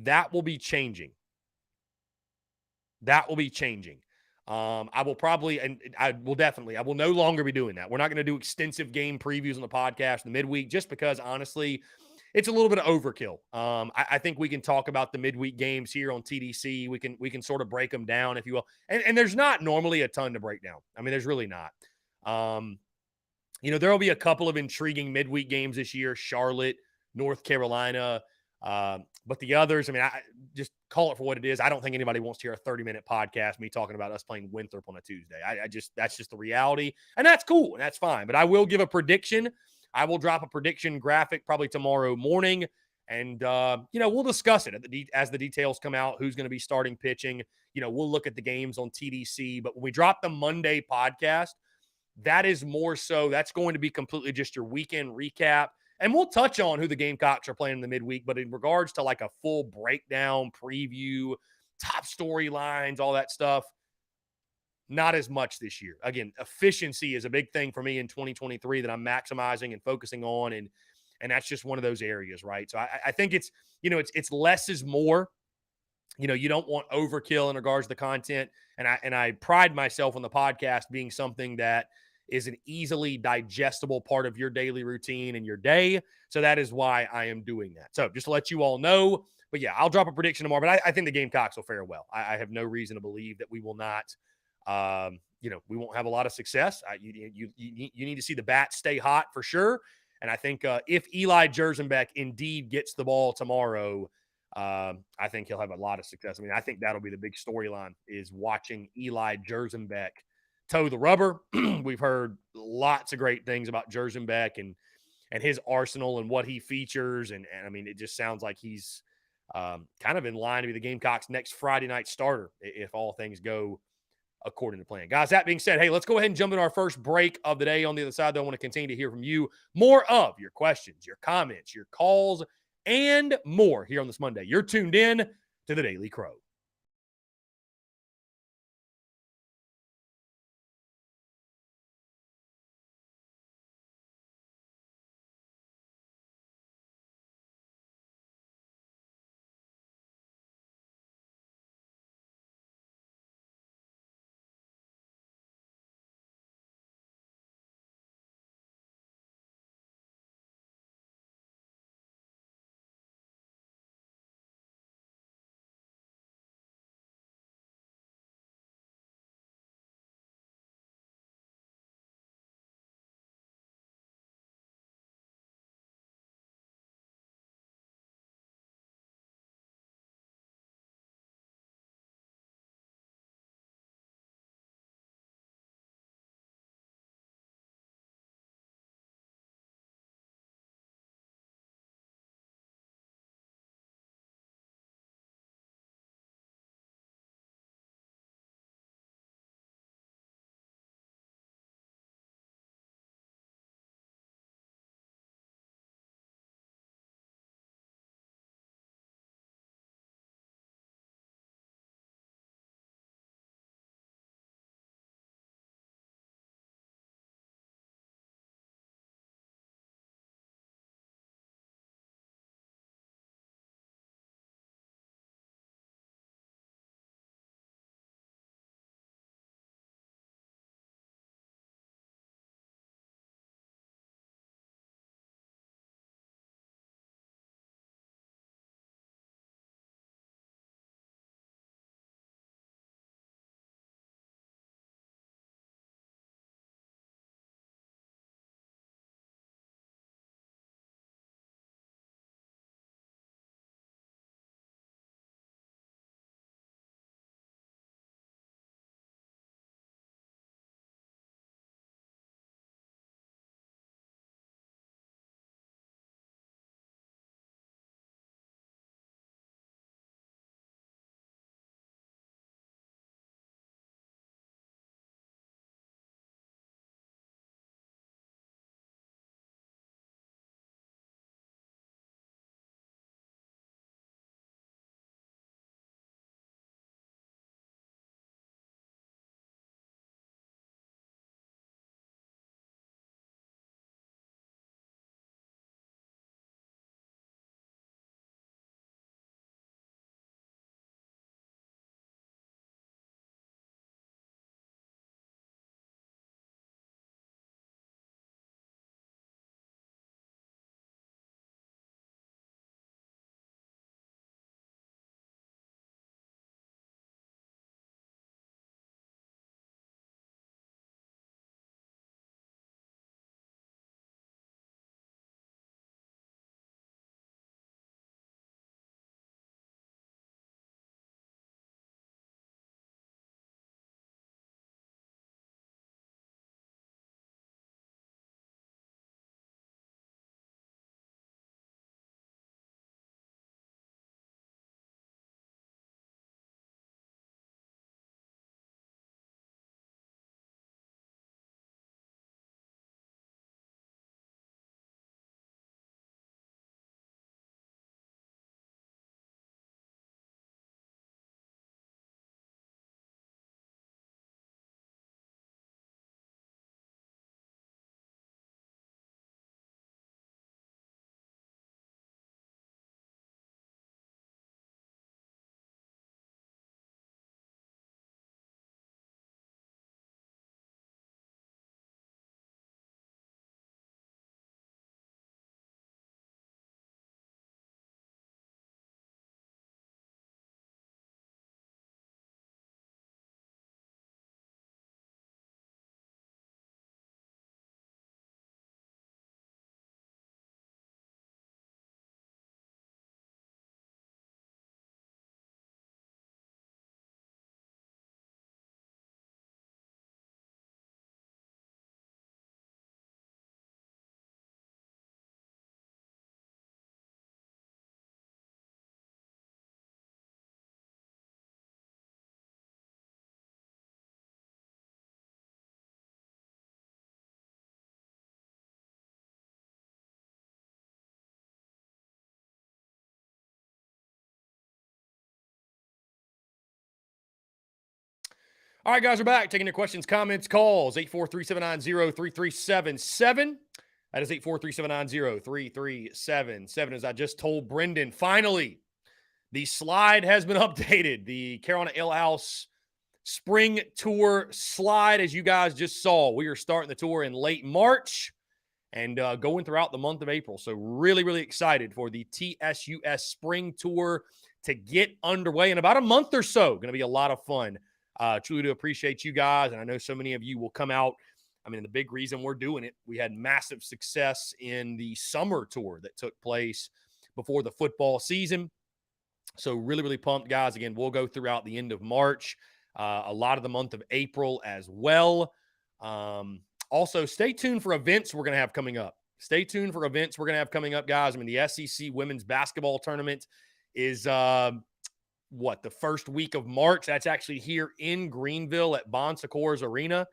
Speaker 1: That will be changing. I will no longer be doing that. We're not going to do extensive game previews on the podcast in the midweek just because, honestly, it's a little bit of overkill. I think we can talk about the midweek games here on TDC. We can sort of break them down, if you will. And there's not normally a ton to break down. I mean, there's really not. There will be a couple of intriguing midweek games this year, Charlotte, North Carolina. But the others, I just call it for what it is. I don't think anybody wants to hear a 30-minute podcast, me talking about us playing Winthrop on a Tuesday. That's just the reality. And that's cool. And that's fine. But I will give a prediction. I will drop a prediction graphic probably tomorrow morning. And, we'll discuss it as the details come out, who's going to be starting pitching. We'll look at the games on TDC. But when we drop the Monday podcast, that is more so, that's going to be completely just your weekend recap. And we'll touch on who the Gamecocks are playing in the midweek. But in regards to like a full breakdown, preview, top storylines, all that stuff, not as much this year. Again, efficiency is a big thing for me in 2023 that I'm maximizing and focusing on. And that's just one of those areas, right? So I think it's, it's less is more. You don't want overkill in regards to the content. And I pride myself on the podcast being something that is an easily digestible part of your daily routine and your day. So that is why I am doing that. So just to let you all know, but I'll drop a prediction tomorrow, but I think the Gamecocks will fare well. I have no reason to believe that we will not, we won't have a lot of success. You need to see the bats stay hot for sure. And I think if Eli Jersenbeck indeed gets the ball tomorrow, I think he'll have a lot of success. I think that'll be the big storyline is watching Eli Jersenbeck toe the rubber. We've heard lots of great things about Jersenbeck and his arsenal and what he features. And it just sounds like he's kind of in line to be the Gamecocks' next Friday night starter if all things go according to plan. Guys, that being said, hey, let's go ahead and jump into our first break of the day. On the other side, though, I want to continue to hear from you more of your questions, your comments, your calls, and more here on this Monday. You're tuned in to the Daily Crow. All right, guys, we're back. Taking your questions, comments, calls. 843-790-3377. That is 843-790-3377. As I just told Brendan, finally, the slide has been updated. The Carolina Ale House Spring Tour slide, as you guys just saw. We are starting the tour in late March and going throughout the month of April. So really, really excited for the TSUS Spring Tour to get underway in about a month or so. Going to be a lot of fun. Truly do appreciate you guys, and I know so many of you will come out. I mean, the big reason we're doing it, we had massive success in the summer tour that took place before the football season. So really, really pumped, guys. Again, we'll go throughout the end of March, a lot of the month of April as well. Also, stay tuned for events we're going to have coming up. Stay tuned for events we're going to have coming up, guys. I mean, the SEC women's basketball tournament is the first week of March. That's actually here in Greenville at Bon Secours Arena.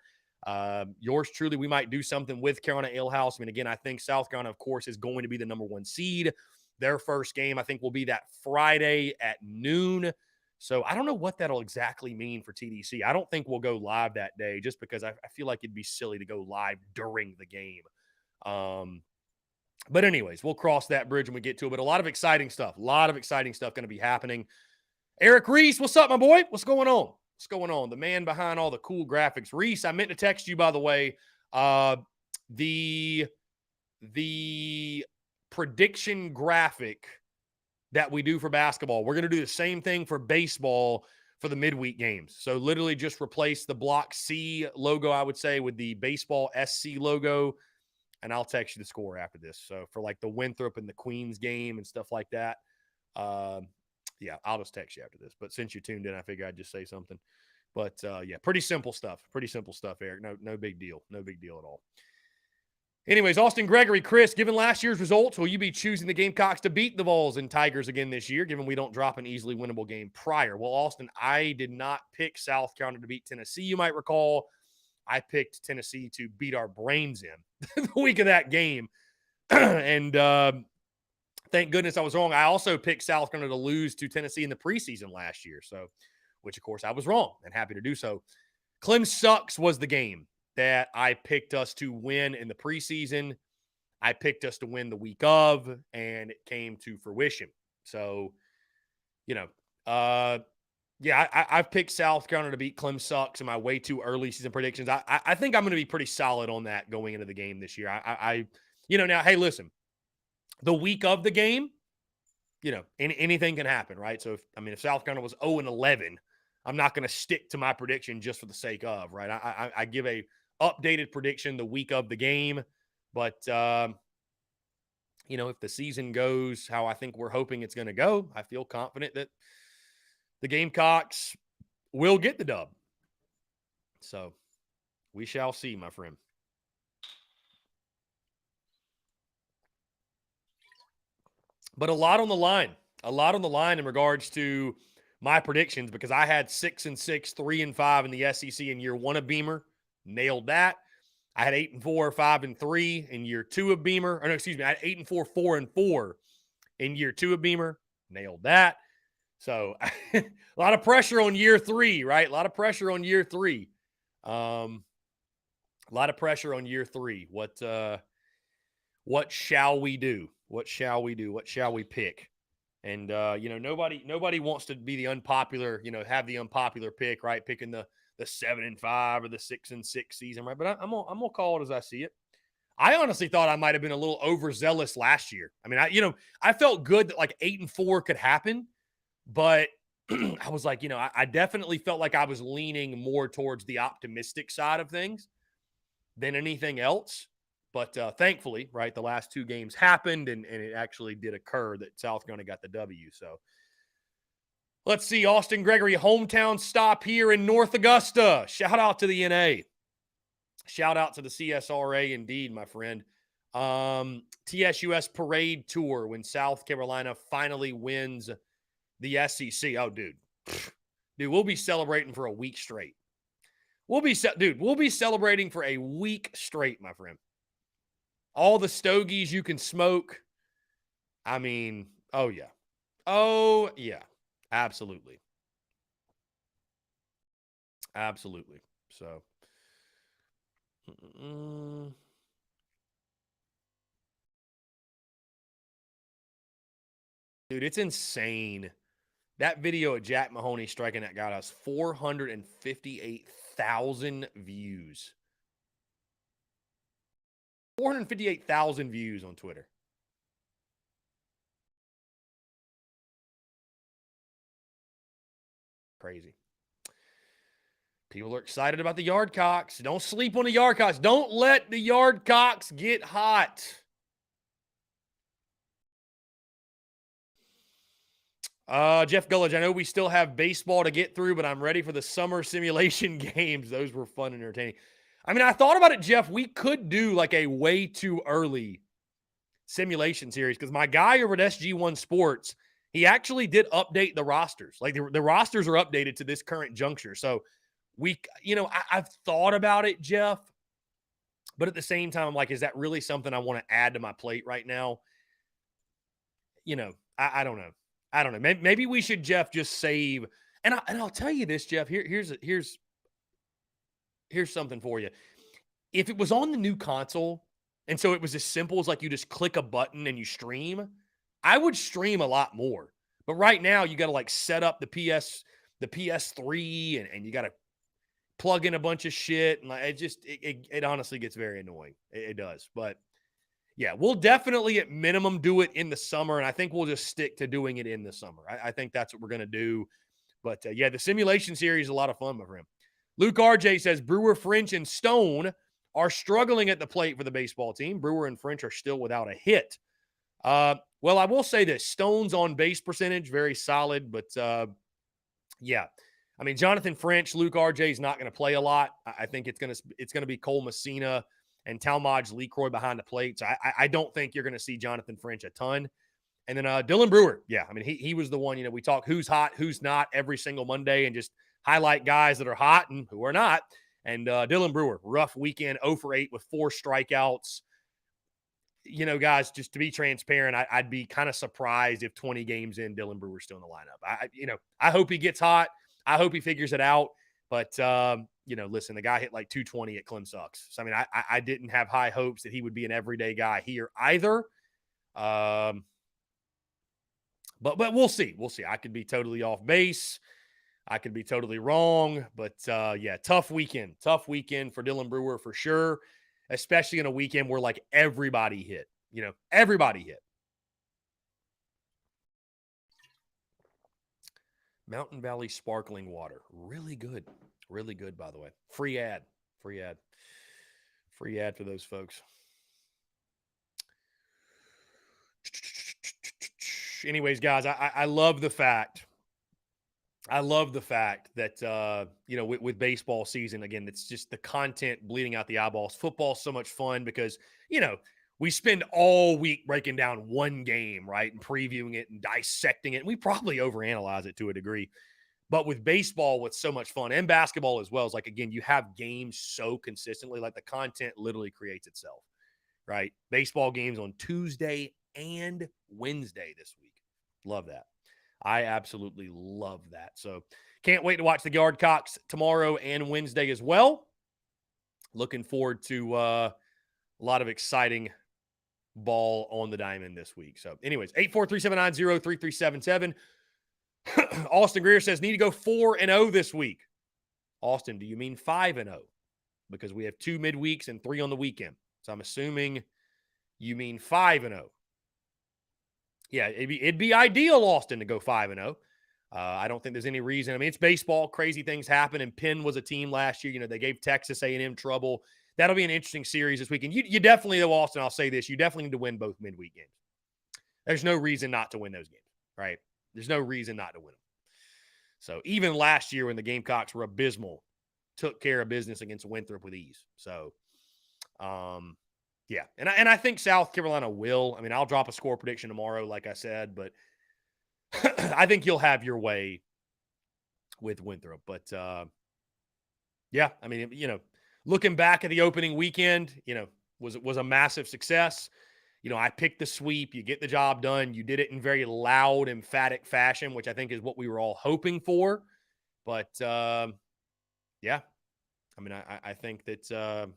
Speaker 1: Yours truly, we might do something with Carolina Ale House. I mean, again, I think South Carolina, of course, is going to be the number 1 seed. Their first game, I think, will be that Friday at noon. So I don't know what that'll exactly mean for TDC. I don't think we'll go live that day just because I feel like it'd be silly to go live during the game. But anyways, we'll cross that bridge when we get to it. But a lot of exciting stuff. going to be happening. Eric Reese, what's up, my boy? What's going on? The man behind all the cool graphics. Reese, I meant to text you, by the way. The prediction graphic that we do for basketball, we're going to do the same thing for baseball for the midweek games. So literally just replace the Block C logo, I would say, with the baseball SC logo, and I'll text you the score after this. So for like the Winthrop and the Queens game and stuff like that, yeah, I'll just text you after this. But since you tuned in, I figured I'd just say something. But yeah, pretty simple stuff, Eric. No big deal. No big deal at all. Anyways, Austin Gregory, Chris, given last year's results, will you be choosing the Gamecocks to beat the Vols and Tigers again this year, given we don't drop an easily winnable game prior? Well, Austin, I did not pick South Carolina to beat Tennessee. You might recall I picked Tennessee to beat our brains in the week of that game. And thank goodness I was wrong. I also picked South Carolina to lose to Tennessee in the preseason last year, so which, of course, I was wrong and happy to do so. Clem Sucks was the game that I picked us to win in the preseason. I picked us to win the week of, and it came to fruition. So, yeah, I've picked South Carolina to beat Clem Sucks in my way too early season predictions. I think I'm going to be pretty solid on that going into the game this year. Now, hey, listen, the week of the game, anything can happen, right? So, if South Carolina was 0-11, I'm not going to stick to my prediction just for the sake of, right? I give a updated prediction the week of the game, but if the season goes how I think we're hoping it's going to go, I feel confident that the Gamecocks will get the dub. So we shall see, my friend. But a lot on the line in regards to my predictions, because I had 6-6, 3-5 in the SEC in year 1 of Beamer. Nailed that. I had 8-4, 5-3 in year 2 of Beamer. I had 8-4, 4-4 in year 2 of Beamer. Nailed that. So a lot of pressure on year 3, right? A lot of pressure on year 3. What shall we do? What shall we pick? And nobody wants to be the unpopular, have the unpopular pick, right? Picking the 7-5 or the 6-6 season, right? But I'm gonna call it as I see it. I honestly thought I might have been a little overzealous last year. I felt good that like 8-4 could happen, but I was like, I definitely felt like I was leaning more towards the optimistic side of things than anything else. But thankfully, right, the last 2 games happened, and it actually did occur that South Carolina got the W. So let's see, Austin Gregory, hometown stop here in North Augusta. Shout out to the NA. Shout out to the CSRA, indeed, my friend. TSUS Parade Tour when South Carolina finally wins the SEC. Oh, dude, we'll be celebrating for a week straight. We'll be celebrating for a week straight, my friend. All the stogies you can smoke. Oh yeah, absolutely. Absolutely. So, dude, it's insane. That video of Jack Mahoney striking that guy has 458,000 views. 458,000 views on Twitter. Crazy. People are excited about the Yardcocks. Don't sleep on the Yardcocks. Don't let the Yardcocks get hot. Jeff Gullidge, I know we still have baseball to get through, but I'm ready for the summer simulation games. Those were fun and entertaining. I mean, I thought about it, Jeff. We could do like a way too early simulation series because my guy over at SG1 Sports, he actually did update the rosters. Like the rosters are updated to this current juncture. So I've thought about it, Jeff, but at the same time, I'm like, is that really something I want to add to my plate right now? I don't know. I don't know. Maybe we should, Jeff, just save. And I'll tell you this, Jeff. Here's something for you. If it was on the new console, and so it was as simple as like you just click a button and you stream, I would stream a lot more. But right now, you got to like set up the PS3, and you got to plug in a bunch of shit, and like it honestly gets very annoying. It does, but. Yeah, we'll definitely at minimum do it in the summer, and I think we'll just stick to doing it in the summer. I think that's what we're going to do. But, yeah, the simulation series is a lot of fun for him. Luke RJ says Brewer, French, and Stone are struggling at the plate for the baseball team. Brewer and French are still without a hit. Well, I will say this. Stone's on base percentage, very solid, but, yeah. I mean, Jonathan French, Luke RJ is not going to play a lot. I think it's going to be Cole Messina and Talmadge Lecroy behind the plate. So I don't think you're going to see Jonathan French a ton. And then Dylan Brewer. Yeah, I mean, he was the one, we talk who's hot, who's not every single Monday and just highlight guys that are hot and who are not. And Dylan Brewer, rough weekend, 0 for 8 with 4 strikeouts. Guys, just to be transparent, I'd be kind of surprised if 20 games in, Dylan Brewer's still in the lineup. I hope he gets hot. I hope he figures it out. But, listen, the guy hit like 220 at Clem Sucks. So, I mean, I didn't have high hopes that he would be an everyday guy here either. But we'll see. We'll see. I could be totally off base. I could be totally wrong. But, yeah, tough weekend. Tough weekend for Dylan Brewer for sure, especially in a weekend where, like, everybody hit. Everybody hit. Mountain Valley sparkling water. Really good. Really good, by the way. Free ad for those folks. Anyways, guys, I love the fact that, with baseball season, again, it's just the content bleeding out the eyeballs. Football's so much fun because, we spend all week breaking down one game, right, and previewing it and dissecting it. And we probably overanalyze it to a degree. But with baseball, what's so much fun, and basketball as well, is like, again, you have games so consistently, like the content literally creates itself, right? Baseball games on Tuesday and Wednesday this week. Love that. I absolutely love that. So can't wait to watch the Yardcocks tomorrow and Wednesday as well. Looking forward to a lot of exciting ball on the diamond this week. So anyways, 843-790-3377. Austin Greer says, need to go 4-0 this week. Austin, do you mean 5-0? Because we have 2 midweeks and 3 on the weekend. So I'm assuming you mean 5-0. Yeah, it'd be ideal, Austin, to go 5-0. I don't think there's any reason. I mean, it's baseball. Crazy things happen. And Penn was a team last year. They gave Texas A&M trouble. That'll be an interesting series this weekend. You definitely, though, Austin, I'll say this. You definitely need to win both midweek games. There's no reason not to win those games, right? There's no reason not to win them. So even last year when the Gamecocks were abysmal, took care of business against Winthrop with ease. So, yeah. And I think South Carolina will. I mean, I'll drop a score prediction tomorrow, like I said, but I think you'll have your way with Winthrop. But, yeah, I mean, looking back at the opening weekend, was a massive success. I picked the sweep. You get the job done. You did it in very loud, emphatic fashion, which I think is what we were all hoping for. But, Yeah. I mean, I think that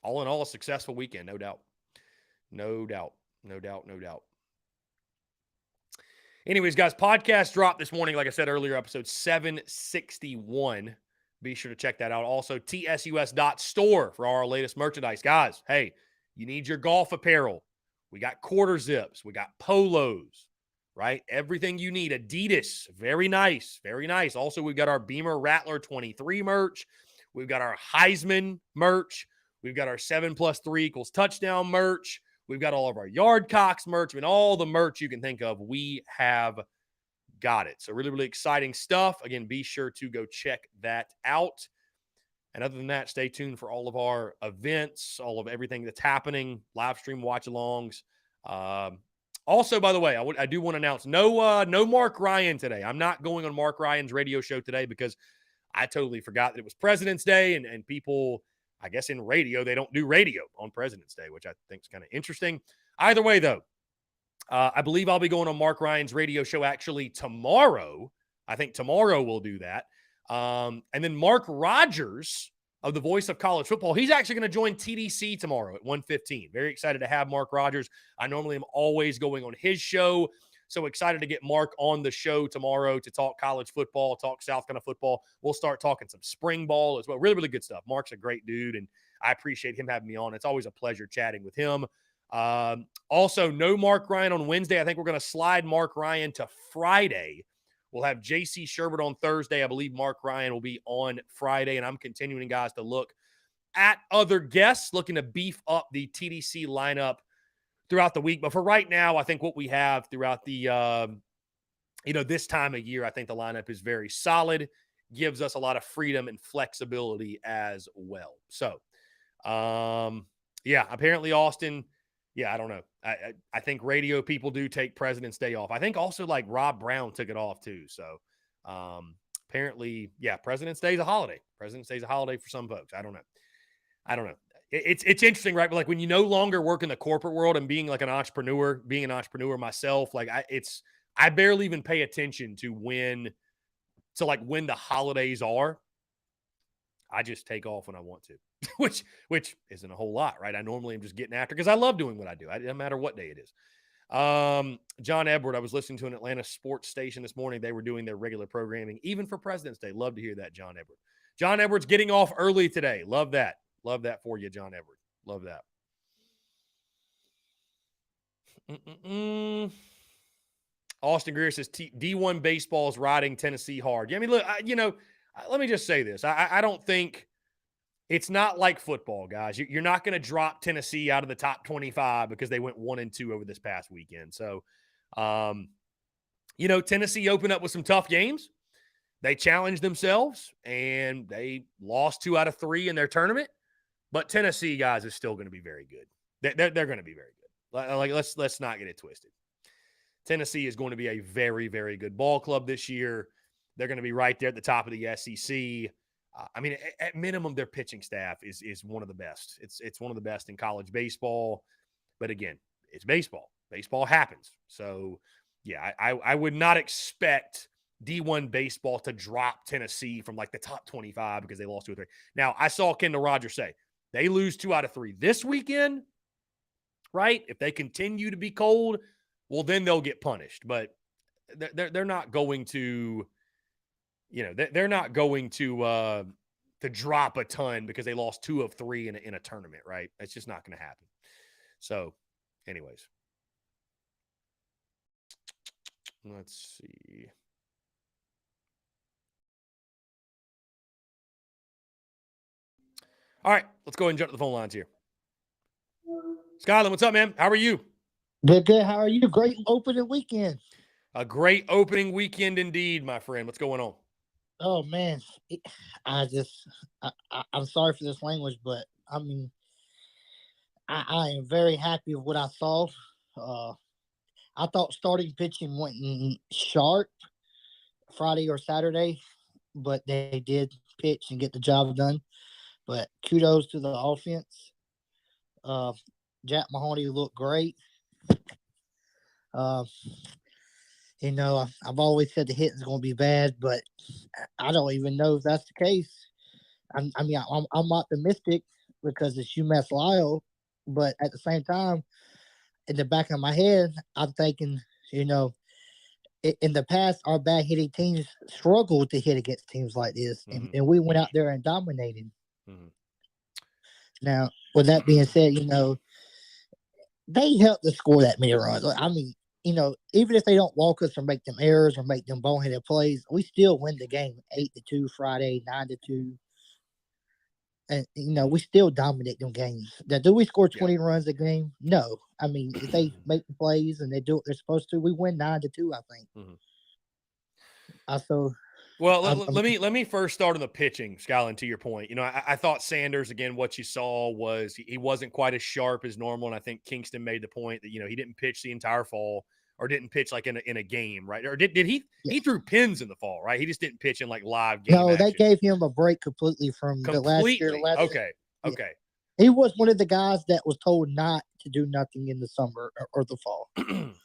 Speaker 1: all in all, a successful weekend, no doubt. No doubt. No doubt. No doubt. Anyways, guys, podcast dropped this morning, like I said earlier, episode 761. Be sure to check that out. Also, tsus.store for all our latest merchandise. Guys, hey, you need your golf apparel. We got quarter zips. We got polos, right? Everything you need. Adidas, very nice. Very nice. Also, we've got our Beamer Rattler 23 merch. We've got our Heisman merch. We've got our 7+3 = touchdown merch. We've got all of our Yard Cocks merch. I mean, all the merch you can think of, we have got it. So really, really exciting stuff. Again, be sure to go check that out. And other than that, stay tuned for all of our events, all of everything that's happening, live stream watch-alongs. Also, by the way, I do want to announce no Mark Ryan today. I'm not going on Mark Ryan's radio show today because I totally forgot that it was President's Day, and people, I guess in radio, they don't do radio on President's Day, which I think is kind of interesting. Either way, though, I believe I'll be going on Mark Ryan's radio show actually tomorrow. I think tomorrow we'll do that. And then Mark Rogers of the Voice of College Football, he's actually going to join TDC tomorrow at 1:15. Very excited to have Mark Rogers. I normally am always going on his show. So excited to get Mark on the show tomorrow to talk college football, talk South Carolina football. We'll start talking some spring ball as well. Really, really good stuff. Mark's a great dude, and I appreciate him having me on. It's always a pleasure chatting with him. Also, no Mark Ryan on Wednesday. I think we're going to slide Mark Ryan to Friday. We'll have J.C. Sherbert on Thursday. I believe Mark Ryan will be on Friday, and I'm continuing, guys, to look at other guests, looking to beef up the TDC lineup throughout the week. But for right now, I think what we have throughout the, this time of year, I think the lineup is very solid, gives us a lot of freedom and flexibility as well. So, apparently Austin, I don't know. I think radio people do take President's Day off. I think also like Rob Brown took it off too. So, apparently, President's Day is a holiday. President's Day is a holiday for some folks. I don't know. It's interesting, right? But like when you no longer work in the corporate world and being an entrepreneur myself, I barely even pay attention to when the holidays are. I just take off when I want to, which isn't a whole lot, right? I normally am just getting after because I love doing what I do. It doesn't matter what day it is. John Edward, I was listening to an Atlanta sports station this morning. They were doing their regular programming, even for President's Day. Love to hear that, John Edward. John Edward's getting off early today. Love that. Love that for you, John Edward. Love that. Austin Greer says D1 baseball is riding Tennessee hard. I mean, look, let me just say this. I don't think it's not like football, guys. You're not going to drop Tennessee out of the top 25 because they went 1-2 over this past weekend. So, Tennessee opened up with some tough games. They challenged themselves, and they lost 2 out of 3 in their tournament. But Tennessee, guys, is still going to be very good. They're going to be very good. Let's not get it twisted. Tennessee is going to be a very, very good ball club this year. They're going to be right there at the top of the SEC. At minimum, their pitching staff is one of the best. It's one of the best in college baseball. But again, it's baseball. Baseball happens. So, I would not expect D1 baseball to drop Tennessee from the top 25 because they lost 2 or 3. Now, I saw Kendall Rogers say they lose 2 out of 3 this weekend, right? If they continue to be cold, well, then they'll get punished. But they're not going to, they're not going to drop a ton because they lost 2 of 3 in a tournament, right? It's just not going to happen. So, anyways, let's see. All right, let's go ahead and jump to the phone lines here. Skyland, what's up, man? How are you?
Speaker 3: Good. How are you? Great opening weekend.
Speaker 1: A great opening weekend indeed, my friend. What's going on?
Speaker 3: Oh, man. I'm sorry for this language, but I mean, I am very happy with what I saw. I thought starting pitching went sharp Friday or Saturday, but they did pitch and get the job done. But kudos to the offense. Jack Mahoney looked great. I've always said the hitting's going to be bad, but I don't even know if that's the case. I'm optimistic because it's UMass Lyle, but at the same time, in the back of my head, I'm thinking, you know, in the past, our bad hitting teams struggled to hit against teams like this, and we went out there and dominated.
Speaker 1: Mm-hmm.
Speaker 3: Now, with that being said, they helped to score that many runs. I mean, even if they don't walk us or make them errors or make them boneheaded plays, we still win the game 8-2 Friday, 9-2. And we still dominate them games. Now, do we score 20 runs a game? No. I mean, if they make the plays and they do what they're supposed to, we win 9-2. I think.
Speaker 1: Mm-hmm.
Speaker 3: Well,
Speaker 1: let me first start on the pitching, Skyline. To your point, I thought Sanders, again, what you saw was he wasn't quite as sharp as normal, and I think Kingston made the point that he didn't pitch the entire fall, or didn't pitch like in a game, right? Or did he? Yeah. He threw pins in the fall, right? He just didn't pitch in like live game.
Speaker 3: No,
Speaker 1: action.
Speaker 3: They gave him a break completely from the last year.
Speaker 1: Okay.
Speaker 3: He was one of the guys that was told not to do nothing in the summer or the fall.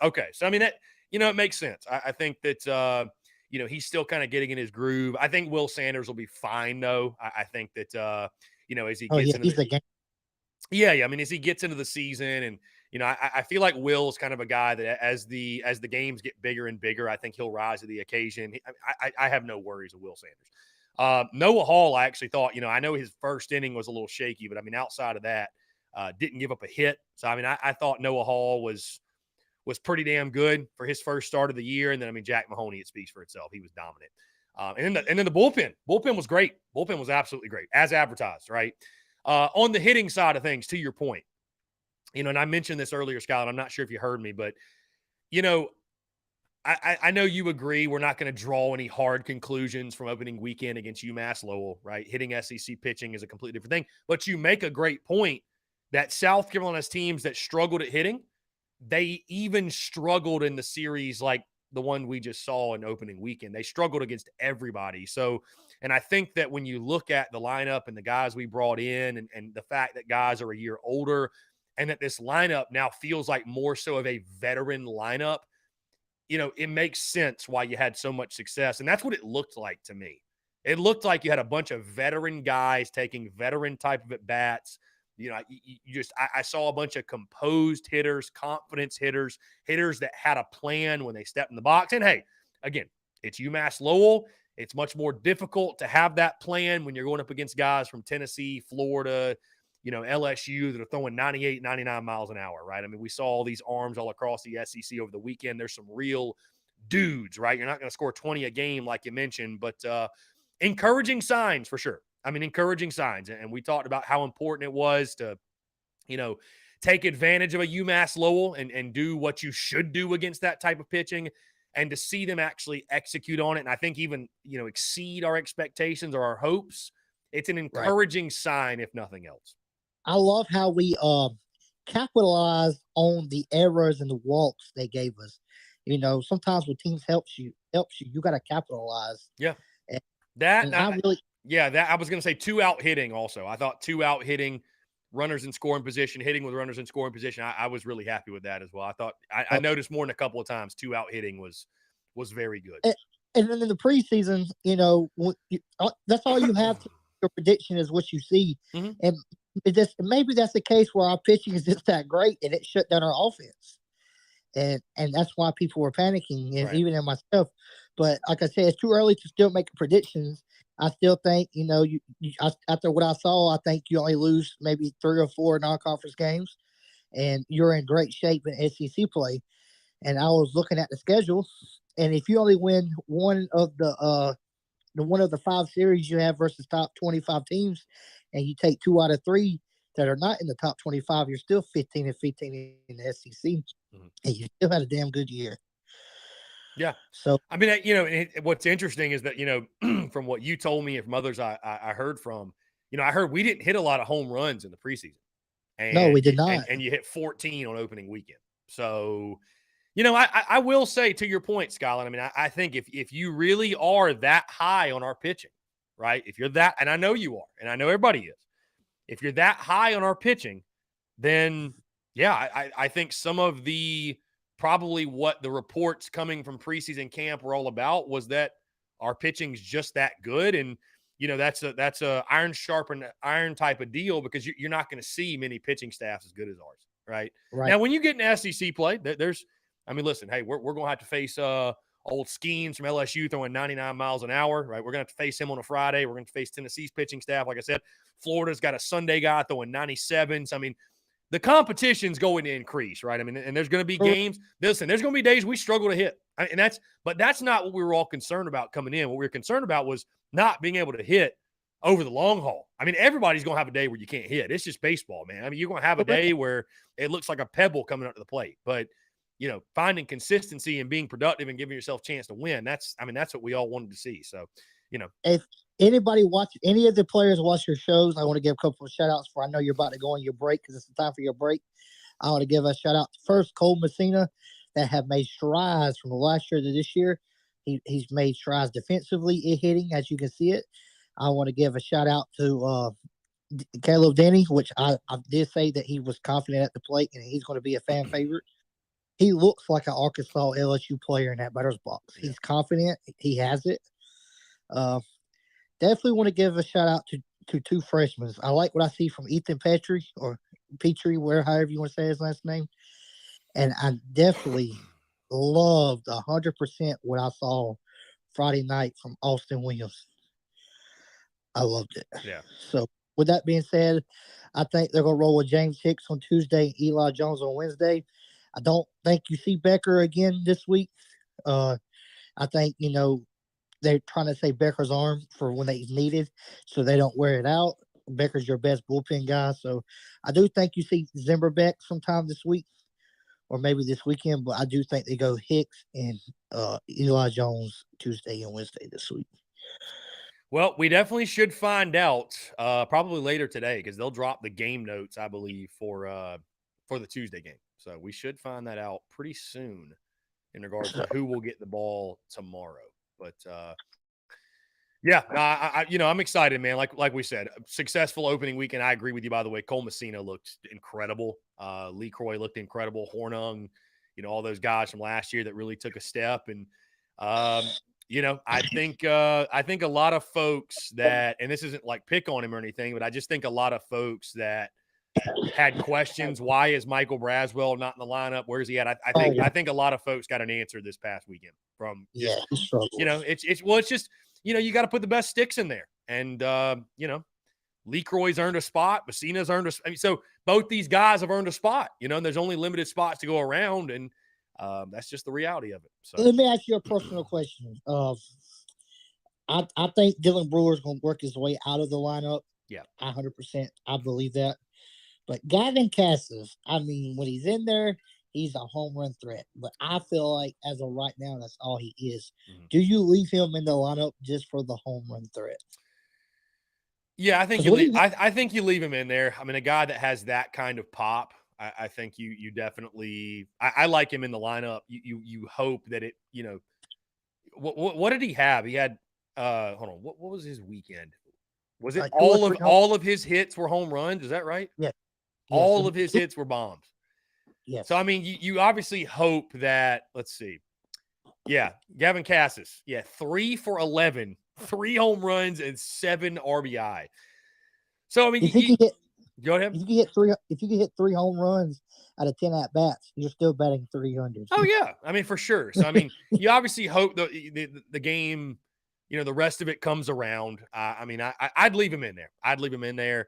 Speaker 1: Okay, so I mean that it makes sense. I think that he's still kind of getting in his groove. I think Will Sanders will be fine though. I think that as he gets into the game. Yeah. I mean, as he gets into the season, and I feel like Will's kind of a guy that as the games get bigger and bigger, I think he'll rise to the occasion. I have no worries with Will Sanders. Noah Hall, I actually thought, I know his first inning was a little shaky, but I mean, outside of that, didn't give up a hit. So I mean, I thought Noah Hall was pretty damn good for his first start of the year. And then, I mean, Jack Mahoney, it speaks for itself. He was dominant. And then the bullpen was great. Bullpen was absolutely great, as advertised, right? On the hitting side of things, to your point, and I mentioned this earlier, Scott, I'm not sure if you heard me, but, I know you agree we're not going to draw any hard conclusions from opening weekend against UMass Lowell, right? Hitting SEC pitching is a completely different thing. But you make a great point that South Carolina's teams that struggled at hitting, they even struggled in the series like the one we just saw in opening weekend. They struggled against everybody. So, and I think that when you look at the lineup and the guys we brought in, and the fact that guys are a year older, and that this lineup now feels like more so of a veteran lineup, it makes sense why you had so much success. And that's what it looked like to me. It looked like you had a bunch of veteran guys taking veteran type of at-bats. I saw a bunch of composed hitters, confidence hitters that had a plan when they stepped in the box. And hey, again, it's UMass Lowell. It's much more difficult to have that plan when you're going up against guys from Tennessee, Florida, LSU that are throwing 98, 99 miles an hour, right? I mean, we saw all these arms all across the SEC over the weekend. There's some real dudes, right? You're not going to score 20 a game like you mentioned, but encouraging signs for sure. I mean, encouraging signs. And we talked about how important it was to, take advantage of a UMass Lowell and do what you should do against that type of pitching, and to see them actually execute on it. And I think even, exceed our expectations or our hopes. It's an encouraging sign, if nothing else.
Speaker 3: I love how we capitalize on the errors and the walks they gave us. Sometimes when teams helps you, you got to capitalize.
Speaker 1: Yeah. I was going to say 2 out hitting also. I thought 2 out hitting, runners in scoring position, hitting with runners in scoring position. I was really happy with that as well. I thought I noticed more than a couple of times 2 out hitting was very good.
Speaker 3: And then in the preseason, that's all you have to your prediction is what you see.
Speaker 1: Mm-hmm.
Speaker 3: And maybe that's the case where our pitching is just that great and it shut down our offense. And that's why people were panicking, and even in myself. But like I said, it's too early to still make predictions. I still think, after what I saw, I think you only lose maybe 3 or 4 non-conference games, and you're in great shape in SEC play. And I was looking at the schedule, and if you only win one of the 5 series you have versus top 25 teams, and you take 2 out of 3 that are not in the top 25, you're still 15-15 in the SEC, and you still had a damn good year.
Speaker 1: Yeah.
Speaker 3: So
Speaker 1: I mean, what's interesting is that from what you told me and from others I heard from, I heard we didn't hit a lot of home runs in the preseason. And,
Speaker 3: no, we did not.
Speaker 1: And you hit 14 on opening weekend. So, I will say, to your point, Skyline, I mean, I think if you really are that high on our pitching, right? If you're that, and I know you are, and I know everybody is, if you're that high on our pitching, then yeah, I think some of the probably what the reports coming from preseason camp were all about, was that our pitching's just that good. And, that's a iron sharpened iron type of deal, because you're not going to see many pitching staffs as good as ours. Right. Now, when you get in SEC play, listen, hey, we're going to have to face old Skeens from LSU throwing 99 miles an hour, right? We're going to have to face him on a Friday. We're going to face Tennessee's pitching staff. Like I said, Florida's got a Sunday guy throwing 97s. I mean, the competition's going to increase, right? I mean, and there's going to be games. Listen, there's going to be days we struggle to hit. But that's not what we were all concerned about coming in. What we were concerned about was not being able to hit over the long haul. I mean, everybody's going to have a day where you can't hit. It's just baseball, man. I mean, you're going to have a day where it looks like a pebble coming up to the plate. But, finding consistency and being productive and giving yourself a chance to win, that's what we all wanted to see. So,
Speaker 3: If anybody any of the players watch your shows, I want to give a couple of shout outs I know you're about to go on your break, because it's the time for your break. I want to give a shout out to first Cole Messina, that have made strides from last year to this year. He's made strides defensively in hitting, as you can see it. I want to give a shout out to Caleb Denny, which I did say that he was confident at the plate and he's going to be a fan favorite. He looks like an Arkansas LSU player in that batter's box. He's confident. He has it. Definitely want to give a shout out to two freshmen. I like what I see from Ethan Petrie, or Petrie, however you want to say his last name. And I definitely loved 100% what I saw Friday night from Austin Williams. I loved it.
Speaker 1: Yeah.
Speaker 3: So with that being said, I think they're going to roll with James Hicks on Tuesday, Eli Jones on Wednesday. I don't think you see Becker again this week. I think, they're trying to save Becker's arm for when he's needed so they don't wear it out. Becker's your best bullpen guy. So I do think you see Zimmerbeck sometime this week or maybe this weekend, but I do think they go Hicks and Eli Jones Tuesday and Wednesday this week.
Speaker 1: Well, we definitely should find out probably later today, because they'll drop the game notes, I believe, for the Tuesday game. So we should find that out pretty soon in regards to who will get the ball tomorrow. But I'm excited, man. Like we said, successful opening weekend. I agree with you. By the way, Cole Messina looked incredible. Lee Croy looked incredible. Hornung, all those guys from last year that really took a step. And I think a lot of folks that, and this isn't like pick on him or anything, but I just think a lot of folks that had questions. Why is Michael Braswell not in the lineup? Where's he at? I think a lot of folks got an answer this past weekend from just, it's just, you got to put the best sticks in there. And, Lee Croy's earned a spot. Messina's earned so both these guys have earned a spot, and there's only limited spots to go around. And that's just the reality of it. So
Speaker 3: let me ask you a personal question. I think Dylan Brewer's going to work his way out of the lineup.
Speaker 1: Yeah.
Speaker 3: 100%. I believe that. But Gavin Cassis, when he's in there, he's a home run threat. But I feel like as of right now, that's all he is. Mm-hmm. Do you leave him in the lineup just for the home run threat?
Speaker 1: Yeah, I think you leave him in there. A guy that has that kind of pop, I think you definitely. I like him in the lineup. You hope that it. What did he have? He had. Hold on. What was his weekend? Was it all of his hits were home runs? Is that right?
Speaker 3: Yeah.
Speaker 1: All of his hits were bombs.
Speaker 3: Yes.
Speaker 1: So, you obviously hope that, let's see. Yeah. Gavin Cassis. Yeah. 3 for 11, 3 home runs and 7 RBI. So,
Speaker 3: go ahead. If you can hit 3 home runs out of 10 at bats, you're still batting 300.
Speaker 1: Oh yeah. For sure. So, you obviously hope the game, the rest of it comes around. I'd leave him in there. I'd leave him in there.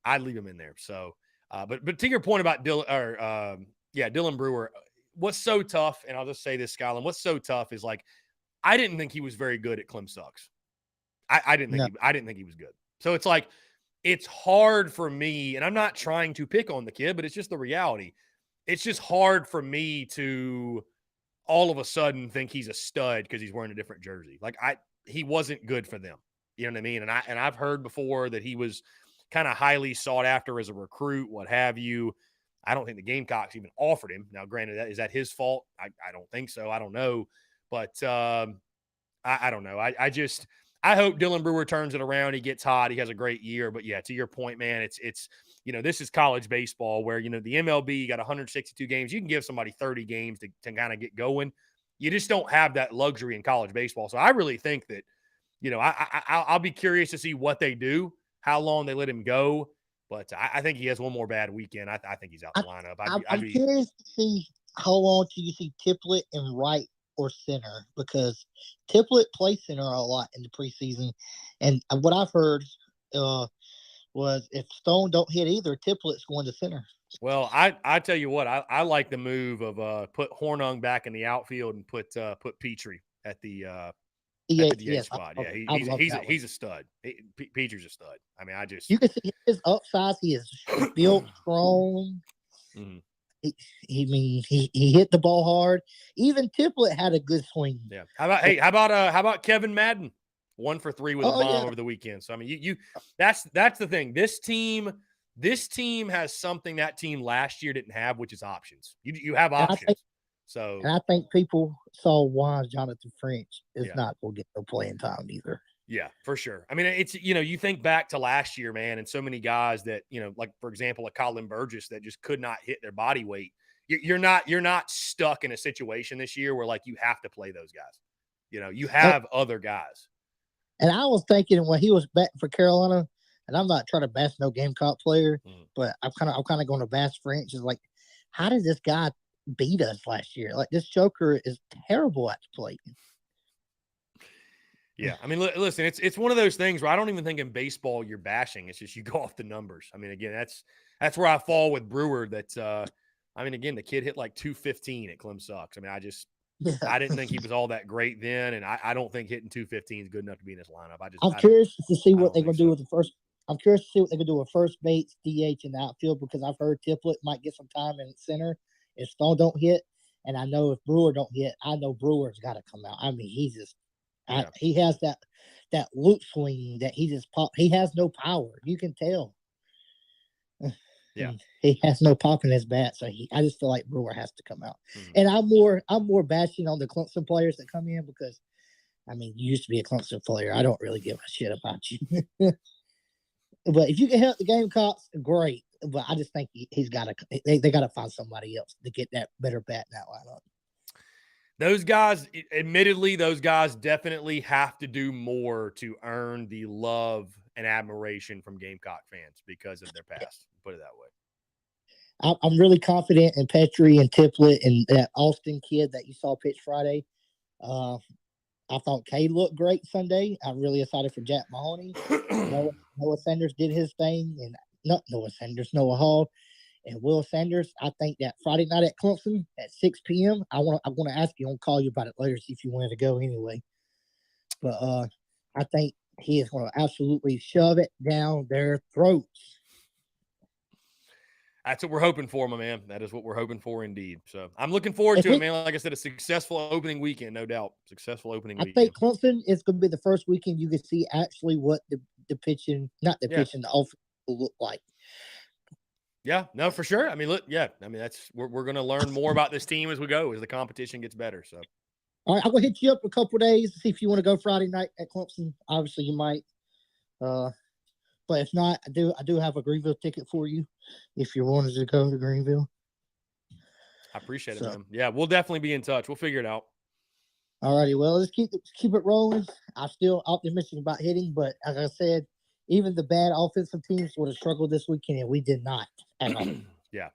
Speaker 1: I'd leave him in there. So, but to your point about Dylan Brewer, what's so tough, and I'll just say this, Skyland, what's so tough is I didn't think he was very good at Clem Sucks. I didn't think he was good. So it's it's hard for me, and I'm not trying to pick on the kid, but it's just the reality. It's just hard for me to all of a sudden think he's a stud because he's wearing a different jersey. He wasn't good for them. You know what I mean? And I've heard before that he was kind of highly sought after as a recruit, what have you. I don't think the Gamecocks even offered him. Now, granted, is that his fault? I don't think so. I don't know. But I don't know. I hope Dylan Brewer turns it around. He gets hot. He has a great year. But yeah, to your point, man, it's this is college baseball where, the MLB, you got 162 games. You can give somebody 30 games to kind of get going. You just don't have that luxury in college baseball. So I really think that, I'll be curious to see what they do, how long they let him go. But I think he has one more bad weekend. I think he's out the lineup.
Speaker 3: I'm curious to see how long do you see Tiplett in right or center, because Tiplett plays center a lot in the preseason. And what I've heard was if Stone don't hit either, Tiplett's going to center.
Speaker 1: Well, I tell you what, I like the move of put Hornung back in the outfield and put Petrie at the DH spot. He's a stud. Petrie's a stud. I mean,
Speaker 3: you can see his upside. He is built strong.
Speaker 1: Mm-hmm.
Speaker 3: He hit the ball hard. Even Tiplett had a good swing.
Speaker 1: Yeah. How about Kevin Madden? 1 for 3 with a bomb over the weekend. So I mean, that's the thing. This team has something that team last year didn't have, which is options. You have options. And
Speaker 3: I think people saw why Jonathan French is not going to get no playing time either.
Speaker 1: Yeah, for sure. I mean, it's, you think back to last year, man, and so many guys that, like, for example, a Colin Burgess that just could not hit their body weight. You're not stuck in a situation this year where, like, you have to play those guys. You have other guys.
Speaker 3: And I was thinking when he was batting for Carolina, and I'm not trying to bash no Gamecock player, but I'm kind of going to bash French. Is like, how did this guy beat us last year? Like, this joker is terrible at the plate.
Speaker 1: Yeah, I mean, listen, it's one of those things where I don't even think in baseball you're bashing. It's just you go off the numbers. I mean, again, that's where I fall with Brewer. That again, the kid hit like 215 at Clem Sucks. I mean, I didn't think he was all that great then, and I don't think hitting 215 is good enough to be in this lineup. I'm
Speaker 3: curious to see what they're going to do with the first. I'm curious to see what they're going to do with first base, DH, in the outfield, because I've heard Tiplett might get some time in center if Stone don't hit, and I know if Brewer don't hit, I know Brewer's got to come out. I mean, he's just. He has that loop swing that he just pop. He has no power. You can tell.
Speaker 1: Yeah,
Speaker 3: he has no pop in his bat, so I just feel like Brewer has to come out.
Speaker 1: Mm-hmm.
Speaker 3: And I'm more bashing on the Clemson players that come in because, I mean, you used to be a Clemson player. I don't really give a shit about you. But if you can help the Gamecocks, great. But I just think he's got to. They got to find somebody else to get that better bat in that lineup.
Speaker 1: Those guys, admittedly, definitely have to do more to earn the love and admiration from Gamecock fans because of their past. Put it that way.
Speaker 3: I'm really confident in Petrie and Tiplett and that Austin kid that you saw pitch Friday. I thought Kay looked great Sunday. I'm really excited for Jack Mahoney. Noah Sanders did his thing, and not Noah Sanders, Noah Hall. And Will Sanders, I think that Friday night at Clemson at 6 p.m. I'm going to ask you. I'll call you about it later, see if you wanted to go anyway. But I think he is going to absolutely shove it down their throats.
Speaker 1: That's what we're hoping for, my man. That is what we're hoping for indeed. So I'm looking forward to it, man. Like I said, a successful opening weekend, no doubt. Successful opening weekend.
Speaker 3: I think Clemson is going to be the first weekend you can see actually what the pitching, not the pitching, the offense will look like.
Speaker 1: Yeah, no, for sure. I mean, look, we're going to learn more about this team as we go, as the competition gets better. So,
Speaker 3: all right, I'm going to hit you up a couple of days to see if you want to go Friday night at Clemson. Obviously, you might. But if not, I do have a Greenville ticket for you if you wanted to go to Greenville.
Speaker 1: I appreciate it, man. Yeah, we'll definitely be in touch. We'll figure it out.
Speaker 3: All righty. Well, let's keep it rolling. I'm still optimistic about hitting, but as I said, even the bad offensive teams would have struggled this weekend, and we did not at all.
Speaker 1: Yeah.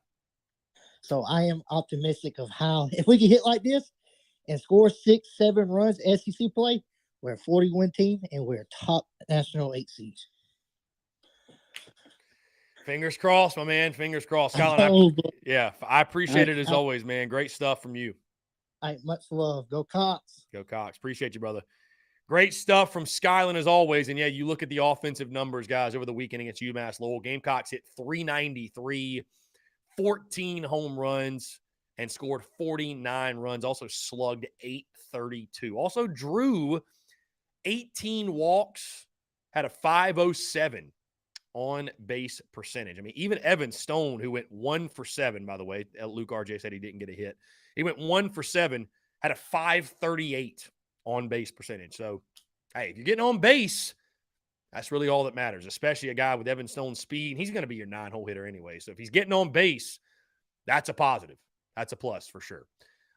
Speaker 3: So I am optimistic of how, if we can hit like this and score 6-7 runs SEC play, we're a 40-win team, and we're top national 8 seeds.
Speaker 1: Fingers crossed, my man. Fingers crossed. Skyline, I appreciate it as always, man. Great stuff from you.
Speaker 3: All right, much love. Go Cox.
Speaker 1: Go Cox. Appreciate you, brother. Great stuff from Skyline as always. And, yeah, you look at the offensive numbers, guys, over the weekend against UMass Lowell. Gamecocks hit 393, 14 home runs, and scored 49 runs. Also slugged 832. Also drew 18 walks, had a 507 on base percentage. I mean, even Evan Stone, who went 1 for 7, by the way, Luke RJ said he didn't get a hit. He went 1 for 7, had a 538 on base percentage. So Hey, if you're getting on base, that's really all that matters, especially a guy with Evan Stone's speed. He's going to be your 9-hole hitter anyway. So if he's getting on base, that's a positive. That's a plus for sure.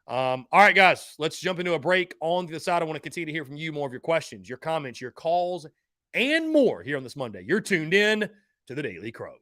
Speaker 1: All right, guys, let's jump into a break. On the side, I want to continue to hear from you more of your questions, your comments, your calls, and more here on this Monday. You're tuned in to the Daily Crow.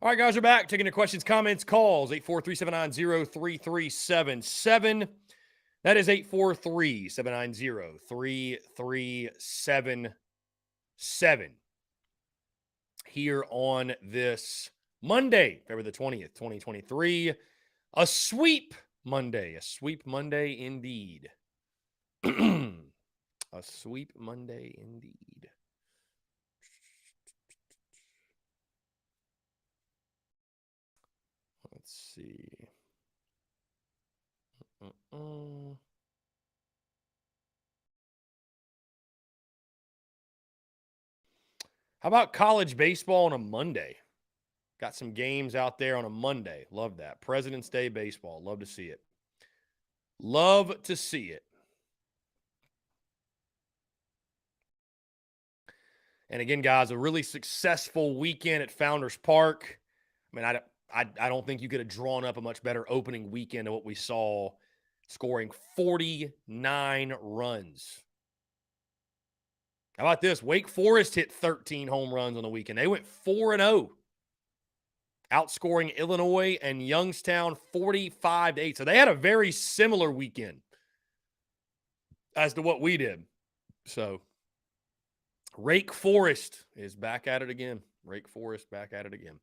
Speaker 1: All right, guys, we're back. Taking your questions, comments, calls. 843-790-3377. That is 843-790-3377. Here on this Monday, February the 20th, 2023. A sweep Monday. A sweep Monday indeed. A sweep Monday indeed. Let's see. How about college baseball on a Monday? Got some games out there on a Monday. Love that. President's Day baseball. Love to see it. Love to see it. And again, guys, a really successful weekend at Founders Park. I mean, I don't think you could have drawn up a much better opening weekend of what we saw, scoring 49 runs. How about this? Wake Forest hit 13 home runs on the weekend. They went 4-0, outscoring Illinois and Youngstown 45-8. So they had a very similar weekend as to what we did. So Wake Forest is back at it again. Wake Forest back at it again.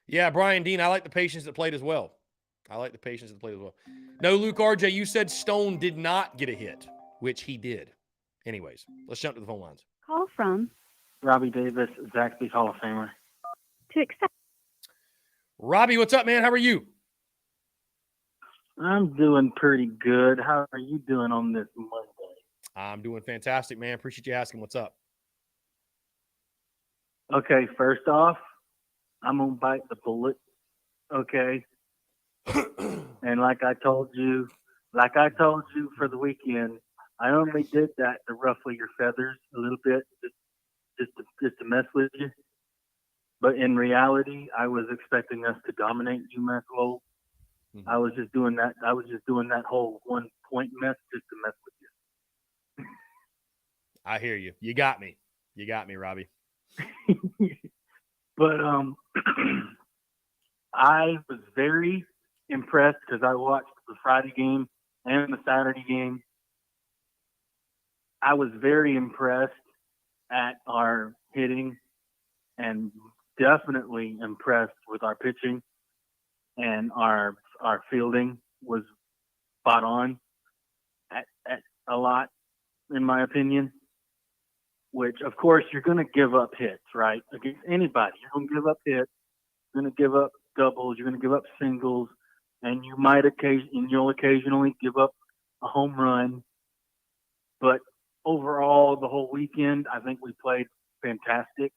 Speaker 1: Yeah, Brian Dean, I like the patience that played as well. No, Luke RJ, you said Stone did not get a hit, which he did. Anyways, let's jump to the phone lines.
Speaker 4: Call from
Speaker 5: Robbie Davis, Zaxby's Hall of Famer.
Speaker 4: to accept.
Speaker 1: Robbie, what's up, man? How are you?
Speaker 5: I'm doing pretty good. How are you doing on this Monday?
Speaker 1: I'm doing fantastic, man. Appreciate you asking. What's up?
Speaker 5: Okay, first off, I'm going to bite the bullet. Okay. And like I told you for the weekend, I only did that to ruffle your feathers a little bit, just to mess with you. But in reality, I was expecting us to dominate you, Maxwell. Mm-hmm. I was just doing that whole 1 point mess just to mess with you.
Speaker 1: I hear you. You got me, Robbie.
Speaker 5: But I was very impressed because I watched the Friday game and the Saturday game. I was very impressed at our hitting and definitely impressed with our pitching, and our fielding was spot on at a lot, in my opinion. Which, of course, you're going to give up hits, right? Against anybody, you're going to give up hits. You're going to give up doubles. You're going to give up singles, and you'll occasionally give up a home run. But overall, the whole weekend, I think we played fantastic.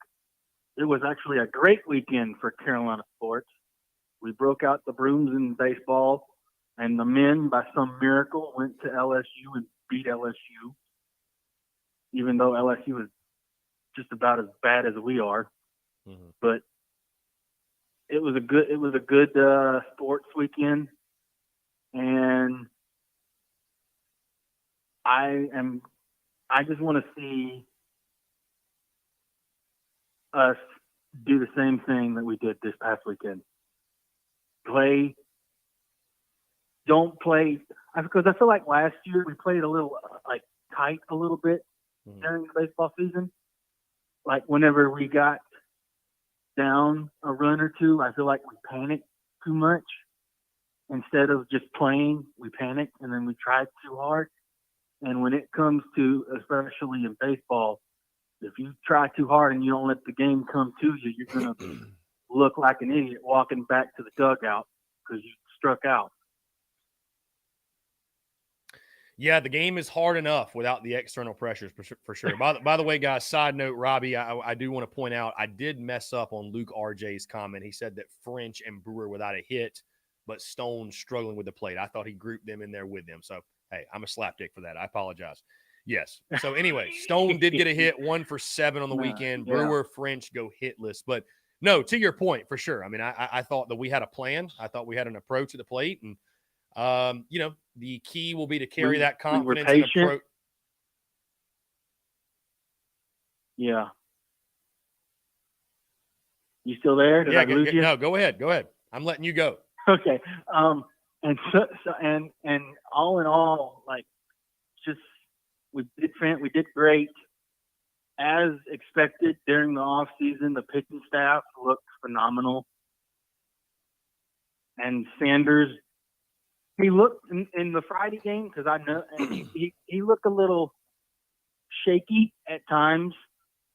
Speaker 5: It was actually a great weekend for Carolina sports. We broke out the brooms in baseball, and the men, by some miracle, went to LSU and beat LSU. Even though LSU is just about as bad as we are. Mm-hmm. But it was a good sports weekend, and I just want to see us do the same thing that we did this past weekend. Don't play, because I feel like last year we played a little tight a little bit during the baseball season. Like whenever we got down a run or two, I feel like we panicked too much. Instead of just playing, we panicked and then we tried too hard. And when it comes to, especially in baseball, if you try too hard and you don't let the game come to you, you're going to look like an idiot walking back to the dugout because you struck out.
Speaker 1: Yeah, the game is hard enough without the external pressures, for sure. By the way, guys, side note, Robbie, I do want to point out, I did mess up on Luke RJ's comment. He said that French and Brewer without a hit, but Stone struggling with the plate. I thought he grouped them in there with them. So, hey, I'm a slapdick for that. I apologize. Yes. So, anyway, Stone did get a hit, 1 for 7 on the weekend. Yeah. Brewer, French go hitless. But, no, to your point, for sure. I mean, I thought that we had a plan. I thought we had an approach at the plate, and the key will be to carry that confidence and approach.
Speaker 5: Yeah. You still there? Did I lose you?
Speaker 1: No, go ahead. Go ahead. I'm letting you go.
Speaker 5: Okay. And and all in all, like, just we did great as expected during the off season. The pitching staff looked phenomenal, and Sanders, he looked in the Friday game, because I know he looked a little shaky at times,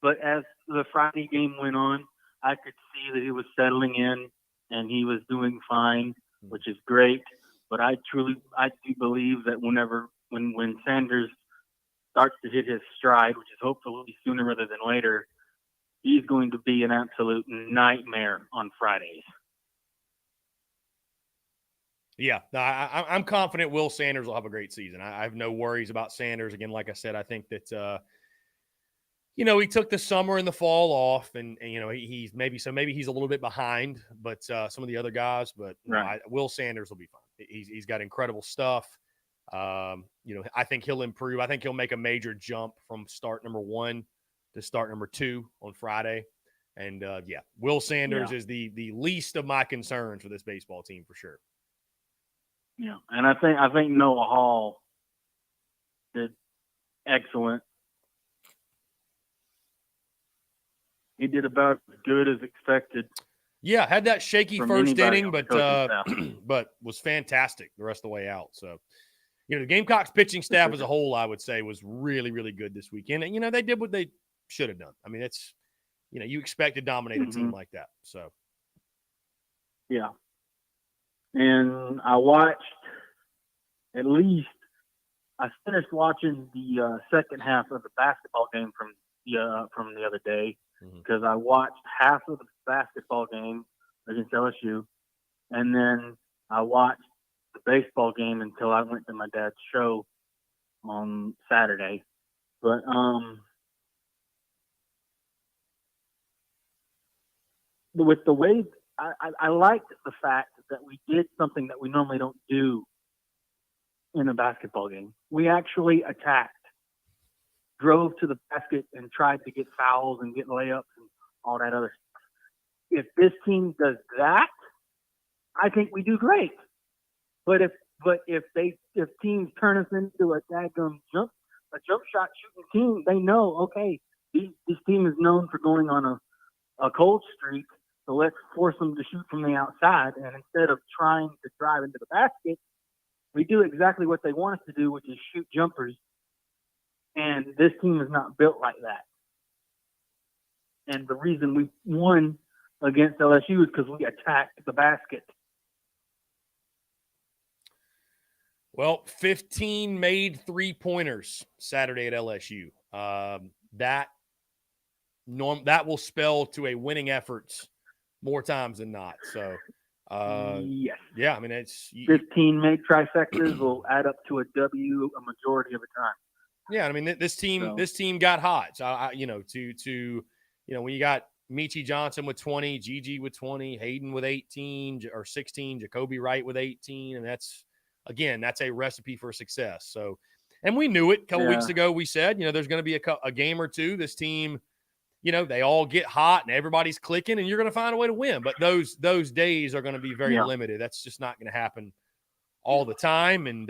Speaker 5: but as the Friday game went on, I could see that he was settling in and he was doing fine, which is great. But I do believe that when Sanders starts to hit his stride, which is hopefully sooner rather than later, he's going to be an absolute nightmare on Fridays.
Speaker 1: Yeah, I'm confident Will Sanders will have a great season. I have no worries about Sanders. Again, like I said, I think that he took the summer and the fall off, and he's maybe he's a little bit behind, but some of the other guys. But
Speaker 5: right.
Speaker 1: Will Sanders will be fine. He's got incredible stuff. I think he'll improve. I think he'll make a major jump from start number 1 to start number 2 on Friday. And Will Sanders is the least of my concerns for this baseball team for sure.
Speaker 5: Yeah, and I think Noah Hall did excellent. He did about as good as expected.
Speaker 1: Yeah, had that shaky first inning, but but was fantastic the rest of the way out. So, the Gamecocks pitching staff as a whole, I would say, was really, really good this weekend. And, they did what they should have done. I mean, it's, you expect to dominate a team like that. So.
Speaker 5: Yeah. And I watched I finished watching the second half of the basketball game from the other day, because I watched half of the basketball game against LSU, and then I watched the baseball game until I went to my dad's show on Saturday. But with the way I liked the fact that we did something that we normally don't do in a basketball game. We actually attacked, drove to the basket, and tried to get fouls and get layups and all that other stuff. If this team does that, I think we do great. But if teams turn us into a daggum jump shot shooting team, they know, okay, this team is known for going on a cold streak, so let's force them to shoot from the outside. And instead of trying to drive into the basket, we do exactly what they want us to do, which is shoot jumpers. And this team is not built like that. And the reason we won against LSU is because we attacked the basket.
Speaker 1: Well, 15 made 3-pointers Saturday at LSU. That will spell to a winning efforts more times than not. So,
Speaker 5: yes.
Speaker 1: Yeah, I mean, it's
Speaker 5: 15 made trifectas will add up to a W a majority of the time.
Speaker 1: Yeah, I mean, this team got hot. So, when you got Michi Johnson with 20, Gigi with 20, Hayden with 18 or 16, Jacoby Wright with 18, and that's a recipe for success. So, and we knew it a couple weeks ago. We said, there's going to be a game or two. This team, they all get hot and everybody's clicking, and you're going to find a way to win. But those days are going to be very limited. That's just not going to happen all the time. And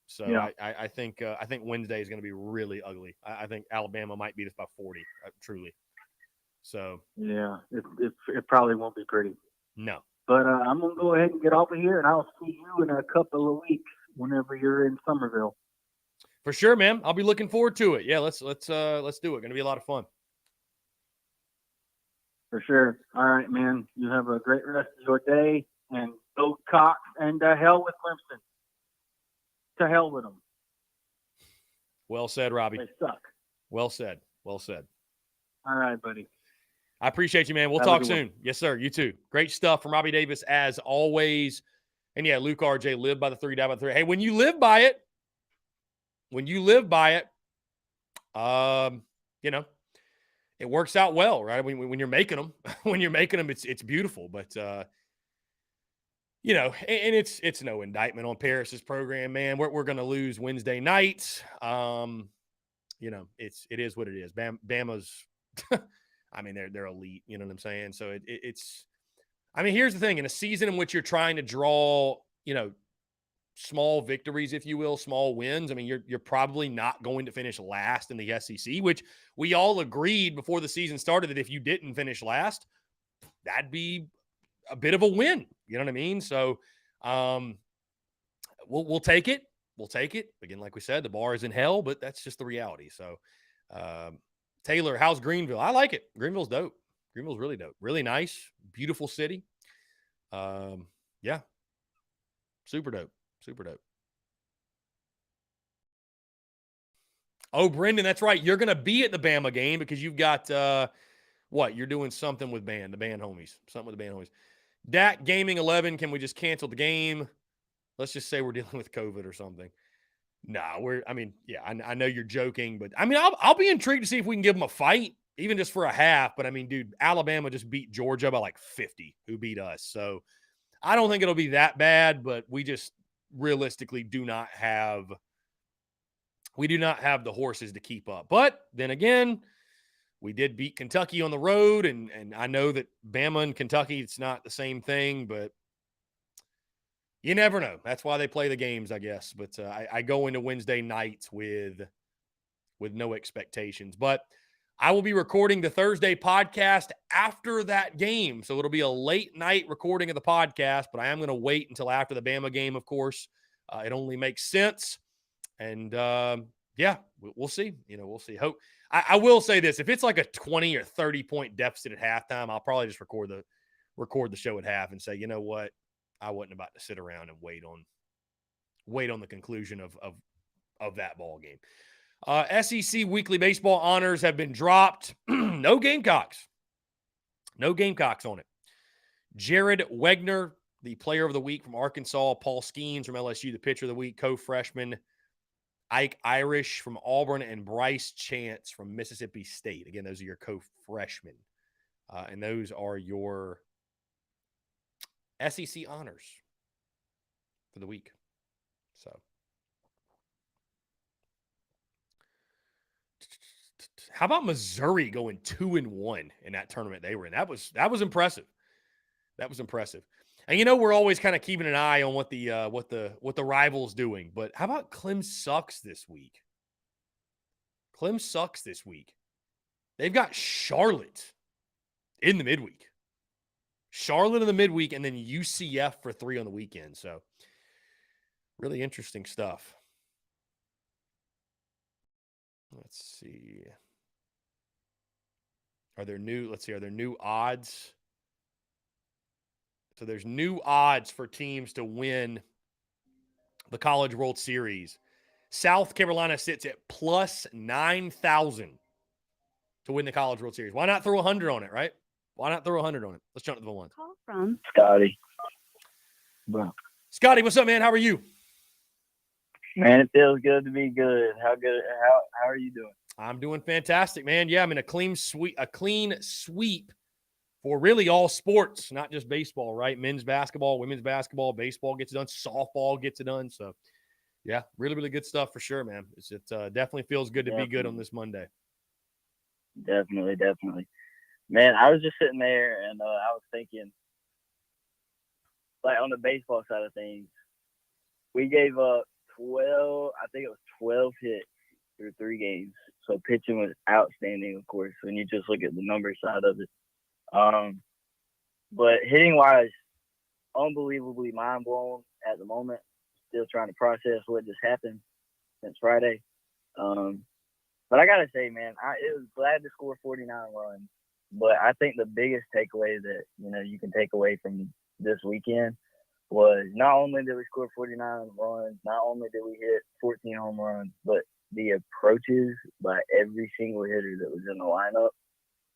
Speaker 1: So I think Wednesday is going to be really ugly. I think Alabama might beat us by 40, truly. So
Speaker 5: yeah, it probably won't be pretty.
Speaker 1: No.
Speaker 5: But I'm going to go ahead and get off of here, and I'll see you in a couple of weeks whenever you're in Somerville.
Speaker 1: For sure, man. I'll be looking forward to it. Yeah, let's do it. Going to be a lot of fun.
Speaker 5: For sure. All right, man. You have a great rest of your day, and go Cox, and to hell with Clemson. To hell with them.
Speaker 1: Well said, Robbie.
Speaker 5: They suck.
Speaker 1: Well said. Well said.
Speaker 5: All right, buddy.
Speaker 1: I appreciate you, man. We'll talk soon. Yes, sir. You too. Great stuff from Robbie Davis as always. And yeah, Luke RJ, live by the 3, die by the 3. Hey, when you live by it, it works out well, right? When you're making them, it's beautiful. But and it's no indictment on Paris's program, man. We're going to lose Wednesday night. it is what it is. Bama's, I mean, they're elite. You know what I'm saying? So it's. I mean, here's the thing: in a season in which you're trying to draw, small victories, if you will, small wins. I mean, you're probably not going to finish last in the SEC, which we all agreed before the season started that if you didn't finish last, that'd be a bit of a win. You know what I mean? So, we'll take it. We'll take it. Again, like we said, the bar is in hell, but that's just the reality. So, Taylor, how's Greenville? I like it. Greenville's dope. Greenville's really dope. Really nice. Beautiful city. Yeah. Super dope. Super dope. Oh, Brendan, that's right. You're going to be at the Bama game because you've got, what? You're doing something with the band homies. Something with the band homies. Dak Gaming 11, can we just cancel the game? Let's just say we're dealing with COVID or something. Nah, I know you're joking, but I mean, I'll be intrigued to see if we can give them a fight, even just for a half. But I mean, dude, Alabama just beat Georgia by like 50, who beat us. So I don't think it'll be that bad, but we just realistically do not have the horses to keep up. But then again, we did beat Kentucky on the road, and I know that Bama and Kentucky, it's not the same thing, but you never know. That's why they play the games, I guess. But I go into Wednesday nights with no expectations. But I will be recording the Thursday podcast after that game. So it'll be a late night recording of the podcast, but I am going to wait until after the Bama game, of course. It only makes sense. And, we'll see. We'll see. Hope. I will say this. If it's like a 20 or 30-point deficit at halftime, I'll probably just record the show at half and say, you know what? I wasn't about to sit around and wait on the conclusion of that ball game. SEC weekly baseball honors have been dropped. No Gamecocks. No Gamecocks on it. Jared Wegner, the player of the week from Arkansas. Paul Skeens from LSU, the pitcher of the week. Co-freshman Ike Irish from Auburn, and Bryce Chance from Mississippi State. Again, those are your co-freshmen. And those are your SEC honors for the week. So, how about Missouri going 2-1 in that tournament they were in? That was impressive. That was impressive. And we're always kind of keeping an eye on what the rival's doing. But how about Clem sucks this week? Clem sucks this week. They've got Charlotte in the midweek. Charlotte in the midweek, and then UCF for 3 on the weekend. So, really interesting stuff. Let's see. Are there new odds? So there's new odds for teams to win the College World Series. South Carolina sits at plus 9,000 to win the College World Series. Why not throw 100 on it, right? Why not throw 100 on it? Let's jump to the one.
Speaker 4: Call from
Speaker 2: Scotty.
Speaker 1: Scotty, what's up, man? How are you?
Speaker 2: Man, it feels good to be good. How are you doing?
Speaker 1: I'm doing fantastic, man. Yeah, I'm in a clean sweep for really all sports, not just baseball, right? Men's basketball, women's basketball, baseball gets it done, softball gets it done. So, yeah, really, really good stuff for sure, man. It definitely feels good to be good on this Monday.
Speaker 2: Definitely. Man, I was just sitting there and I was thinking, like on the baseball side of things, we gave up 12 hits through 3 games. So pitching was outstanding, of course, when you just look at the number side of it. But hitting wise, unbelievably mind blown at the moment. Still trying to process what just happened since Friday. But I gotta say, man, it was glad to score 49 runs. But I think the biggest takeaway that you can take away from this weekend was not only did we score 49 runs, not only did we hit 14 home runs, but the approaches by every single hitter that was in the lineup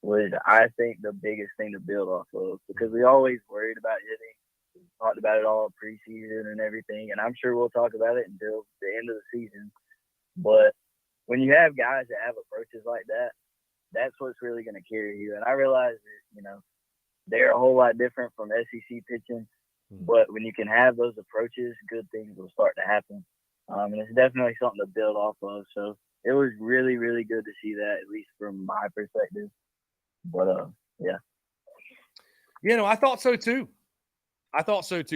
Speaker 2: was, I think, the biggest thing to build off of, because we always worried about hitting. We talked about it all preseason and everything, and I'm sure we'll talk about it until the end of the season. But when you have guys that have approaches like that, that's what's really going to carry you. And I realize that, they're a whole lot different from SEC pitching, but when you can have those approaches, good things will start to happen. And it's definitely something to build off of. So
Speaker 6: it was really, really good to see that, at least from my perspective. But yeah.
Speaker 1: You know, I thought so too.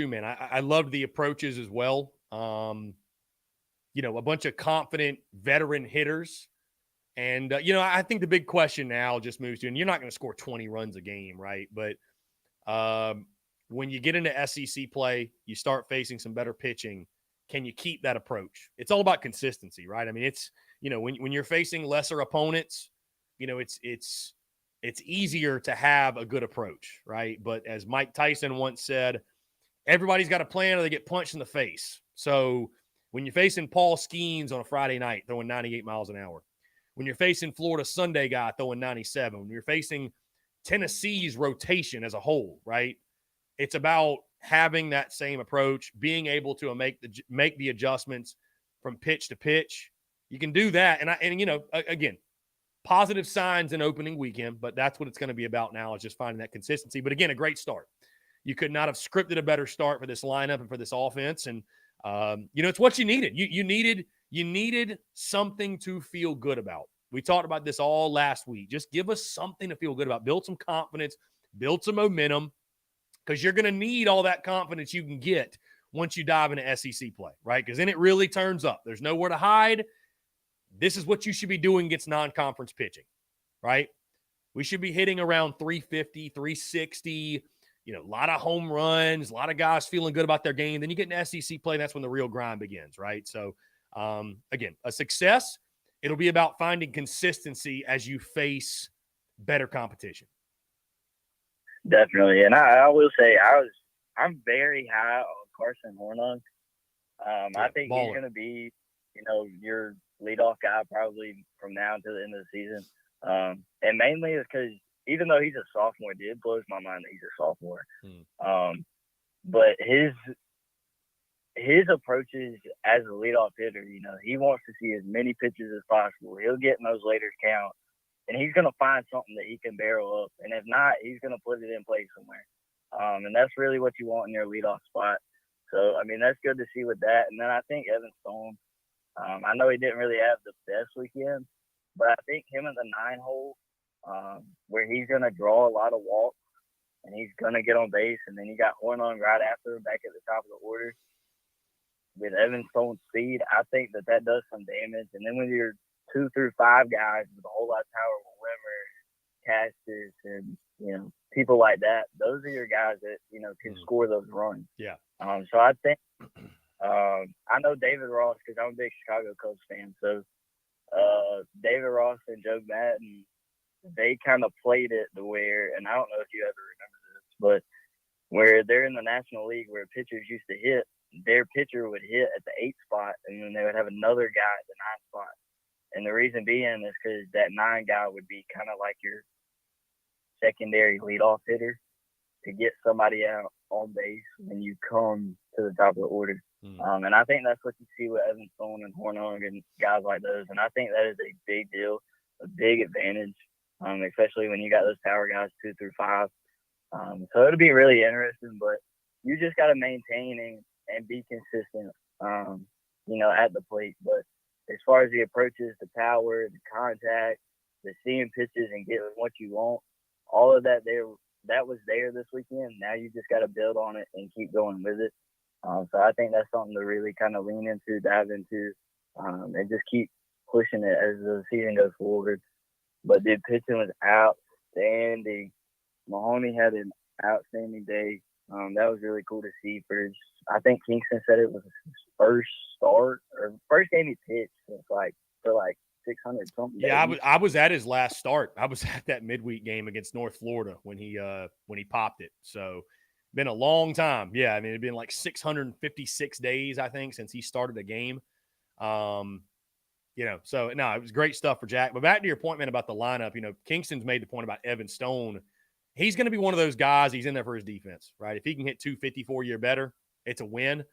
Speaker 1: Man. I loved the approaches as well. You know, a bunch of confident veteran hitters. And, you know, I think the big question now just moves to, and you're not going to score 20 runs a game, right? But when you get into SEC play, you start facing some better pitching. Can you keep that approach? It's all about consistency, right? I mean, it's, you know, when you're facing lesser opponents, you know, it's easier to have a good approach, right? But as Mike Tyson once said, everybody's got a plan or they get punched in the face. So when you're facing Paul Skeens on a Friday night throwing 98 miles an hour, when you're facing Florida Sunday guy throwing 97, when you're facing Tennessee's rotation as a whole, right? It's about having that same approach, being able to make the adjustments from pitch to pitch. You can do that. And you know, again, positive signs in opening weekend, but that's what it's going to be about now, is just finding that consistency. But again, a great start. You could not have scripted a better start for this lineup and for this offense. And, you know, it's what you needed. You needed something to feel good about. We talked about this all last week. Just give us something to feel good about. Build some confidence, build some momentum, because you're going to need all that confidence you can get once you dive into SEC play, right? Because then it really turns up. There's nowhere to hide. This is what you should be doing against non-conference pitching, right? We should be hitting around 350, 360, you know, a lot of home runs, a lot of guys feeling good about their game. Then you get into SEC play, and that's when the real grind begins, right? So, again, a success, it'll be about finding consistency as you face better competition.
Speaker 6: Definitely. And I will say I'm very high on Carson Hornung. I think
Speaker 1: baller.
Speaker 6: He's going to be, you know, your leadoff guy probably from now until the end of the season. And mainly is because even though he's a sophomore, it blows my mind that he's a sophomore. But his approaches as a leadoff hitter, you know, he wants to see as many pitches as possible. He'll get in those later counts, and he's going to find something that he can barrel up. And if not, he's going to put it in play somewhere. And that's really what you want in your leadoff spot. So, I mean, that's good to see with that. And then I think Evan Stone, I know he didn't really have the best weekend, but I think him in the 9-hole, where he's going to draw a lot of walks and he's going to get on base. And then you got Hornung right after him back at the top of the order. With Evan Stone's speed, I think that does some damage. And then when you're 2 through 5 guys with a whole lot of power, Wimmer, Castus, and, you know, people like that, those are your guys that, you know, can score those runs.
Speaker 1: Yeah.
Speaker 6: So I think I know David Ross, because I'm a big Chicago Cubs fan. So David Ross and Joe Madden, they kind of played it to where, and I don't know if you ever remember this, but where they're in the National League where pitchers used to hit, their pitcher would hit at the 8th spot, and then they would have another guy at the 9th spot. And the reason being is because that 9 guy would be kind of like your secondary leadoff hitter to get somebody out on base when you come to the top of the order. And I think that's what you see with Evan Stone and Hornung and guys like those. And I think that is a big deal, a big advantage, especially when you got those power guys 2 through 5. So it'll be really interesting, but you just got to maintain and be consistent, you know, at the plate. But as far as the approaches, the power, the contact, the seeing pitches and getting what you want, all of that was there this weekend. Now you just got to build on it and keep going with it. So I think that's something to really kind of lean into, dive into, and just keep pushing it as the season goes forward. But the pitching was outstanding. Mahoney had an outstanding day. That was really cool to see. I think Kingston said it was his first game he pitched since for 600 something.
Speaker 1: Yeah, I was at his last start. I was at that midweek game against North Florida when he popped it. So been a long time. Yeah, I mean it'd been like 656 days I think since he started a game. You know, so no, it was great stuff for Jack. But back to your point, man, about the lineup. You know, Kingston's made the point about Evan Stone. He's going to be one of those guys. He's in there for his defense, right? If he can hit 254 year better, it's a win.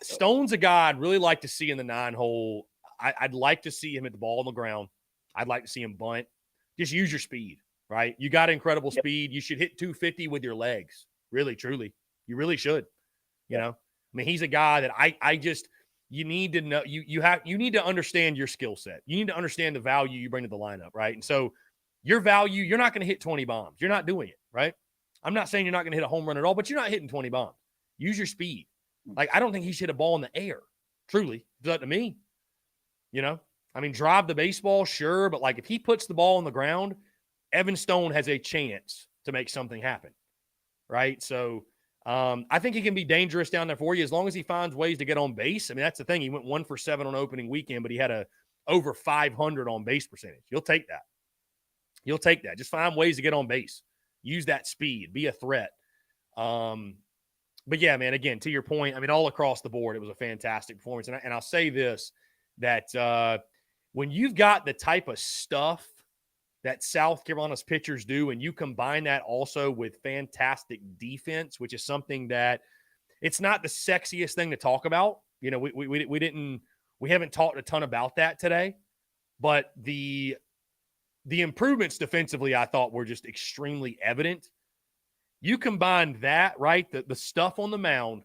Speaker 1: Stone's a guy I'd really like to see in the 9-hole. I'd like to see him hit the ball on the ground. I'd like to see him bunt. Just use your speed, right? You got incredible speed. You should hit 250 with your legs. Really, truly. You really should. You know? I mean, he's a guy that I just you need to know you need to understand your skill set. You need to understand the value you bring to the lineup, right? And so your value, you're not going to hit 20 bombs. You're not doing it, right? I'm not saying you're not going to hit a home run at all, but you're not hitting 20 bombs. Use your speed. Like, I don't think he should hit a ball in the air. Truly. It's up to me. You know? I mean, drive the baseball, sure, but like if he puts the ball on the ground, Evan Stone has a chance to make something happen. Right? So I think he can be dangerous down there for you as long as he finds ways to get on base. I mean, that's the thing. He went 1 for 7 on opening weekend, but he had a over 500 on base percentage. You'll take that. You'll take that. Just find ways to get on base. Use that speed. Be a threat. But yeah, man, again, to your point, I mean, all across the board, it was a fantastic performance. And I'll say this, that when you've got the type of stuff that South Carolina's pitchers do, and you combine that also with fantastic defense, which is something that it's not the sexiest thing to talk about. You know, we haven't talked a ton about that today, but the improvements defensively, I thought, were just extremely evident. You combine that, right, the stuff on the mound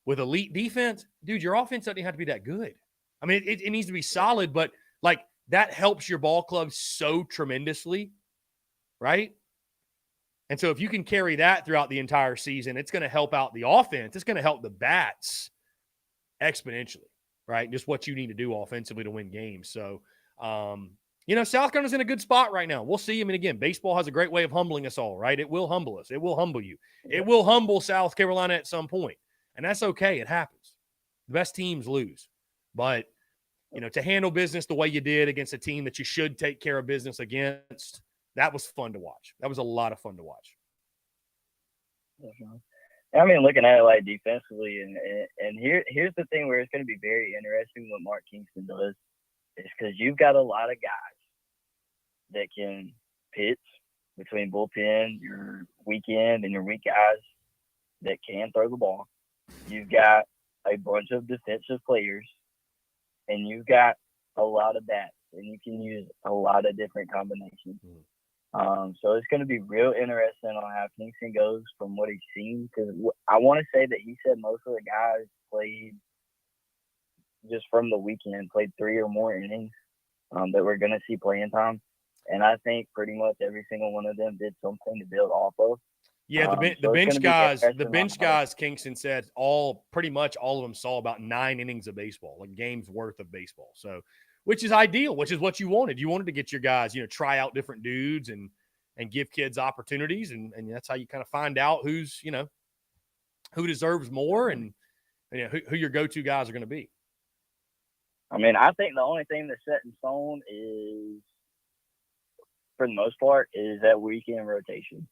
Speaker 1: with elite defense, dude, your offense doesn't have to be that good. I mean, it needs to be solid, but like that helps your ball club so tremendously, right? And so if you can carry that throughout the entire season, it's going to help out the offense. It's going to help the bats exponentially, right? Just what you need to do offensively to win games. So, you know, South Carolina's in a good spot right now. We'll see. I mean, again, baseball has a great way of humbling us all, right? It will humble us. It will humble you. It will humble South Carolina at some point. And that's okay. It happens. The best teams lose. But, you know, to handle business the way you did against a team that you should take care of business against, that was fun to watch. That was a lot of fun to watch.
Speaker 6: I mean, looking at it like defensively, and here's the thing where it's going to be very interesting what Mark Kingston does, is because you've got a lot of guys that can pitch between bullpen, your weekend, and your weak guys that can throw the ball. You've got a bunch of defensive players, and you've got a lot of bats, and you can use a lot of different combinations. So it's going to be real interesting on how Kingston goes from what he's seen, because I want to say that he said most of the guys played just from the weekend, played 3 or more innings that we're going to see playing time. And I think pretty much every single one of them did something to build off of.
Speaker 1: Yeah, the bench guys, Kingston said pretty much all of them saw about 9 innings of baseball, like games worth of baseball. So, which is ideal, which is what you wanted. You wanted to get your guys, you know, try out different dudes and give kids opportunities. And that's how you kind of find out who's, you know, who deserves more and you know, who your go-to guys are going to be.
Speaker 6: I mean, I think the only thing that's set in stone is, for the most part, is that weekend rotation.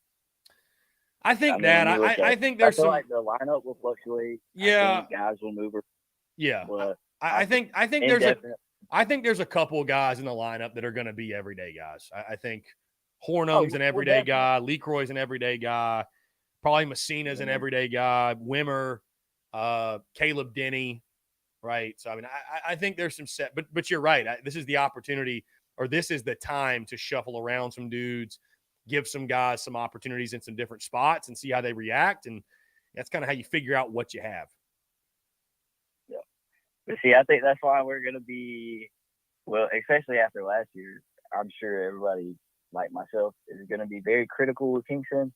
Speaker 1: I think I think there's some,
Speaker 6: like the lineup will fluctuate.
Speaker 1: Yeah,
Speaker 6: guys will move.
Speaker 1: Yeah,
Speaker 6: but
Speaker 1: I think there's a couple of guys in the lineup that are going to be everyday guys. I think Hornum's an everyday guy. LeCroy's an everyday guy. Probably Messina's an everyday guy. Wimmer, Caleb Denny, right? So I mean, I think there's some set, but you're right. This is the opportunity, or this is the time to shuffle around some dudes, give some guys some opportunities in some different spots, and see how they react. And that's kind of how you figure out what you have.
Speaker 6: Yeah. But see, I think that's why we're going to be, well, especially after last year, I'm sure everybody like myself is going to be very critical with Kingston.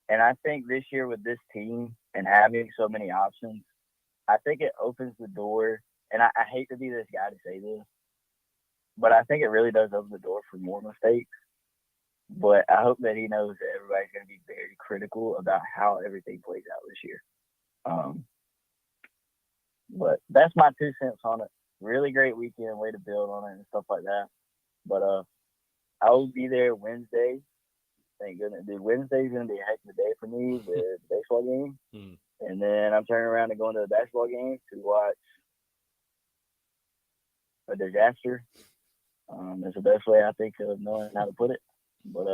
Speaker 6: And I think this year with this team and having so many options, I think it opens the door. And I hate to be this guy to say this, but I think it really does open the door for more mistakes. But I hope that he knows that everybody's going to be very critical about how everything plays out this year. But that's my 2 cents on it. Really great weekend, way to build on it and stuff like that. But I will be there Wednesday. Thank goodness. Dude, Wednesday's going to be a heck of a day for me, the baseball game. And then I'm turning around and going to the basketball game to watch a disaster. That's the best way I think of knowing how to put it. But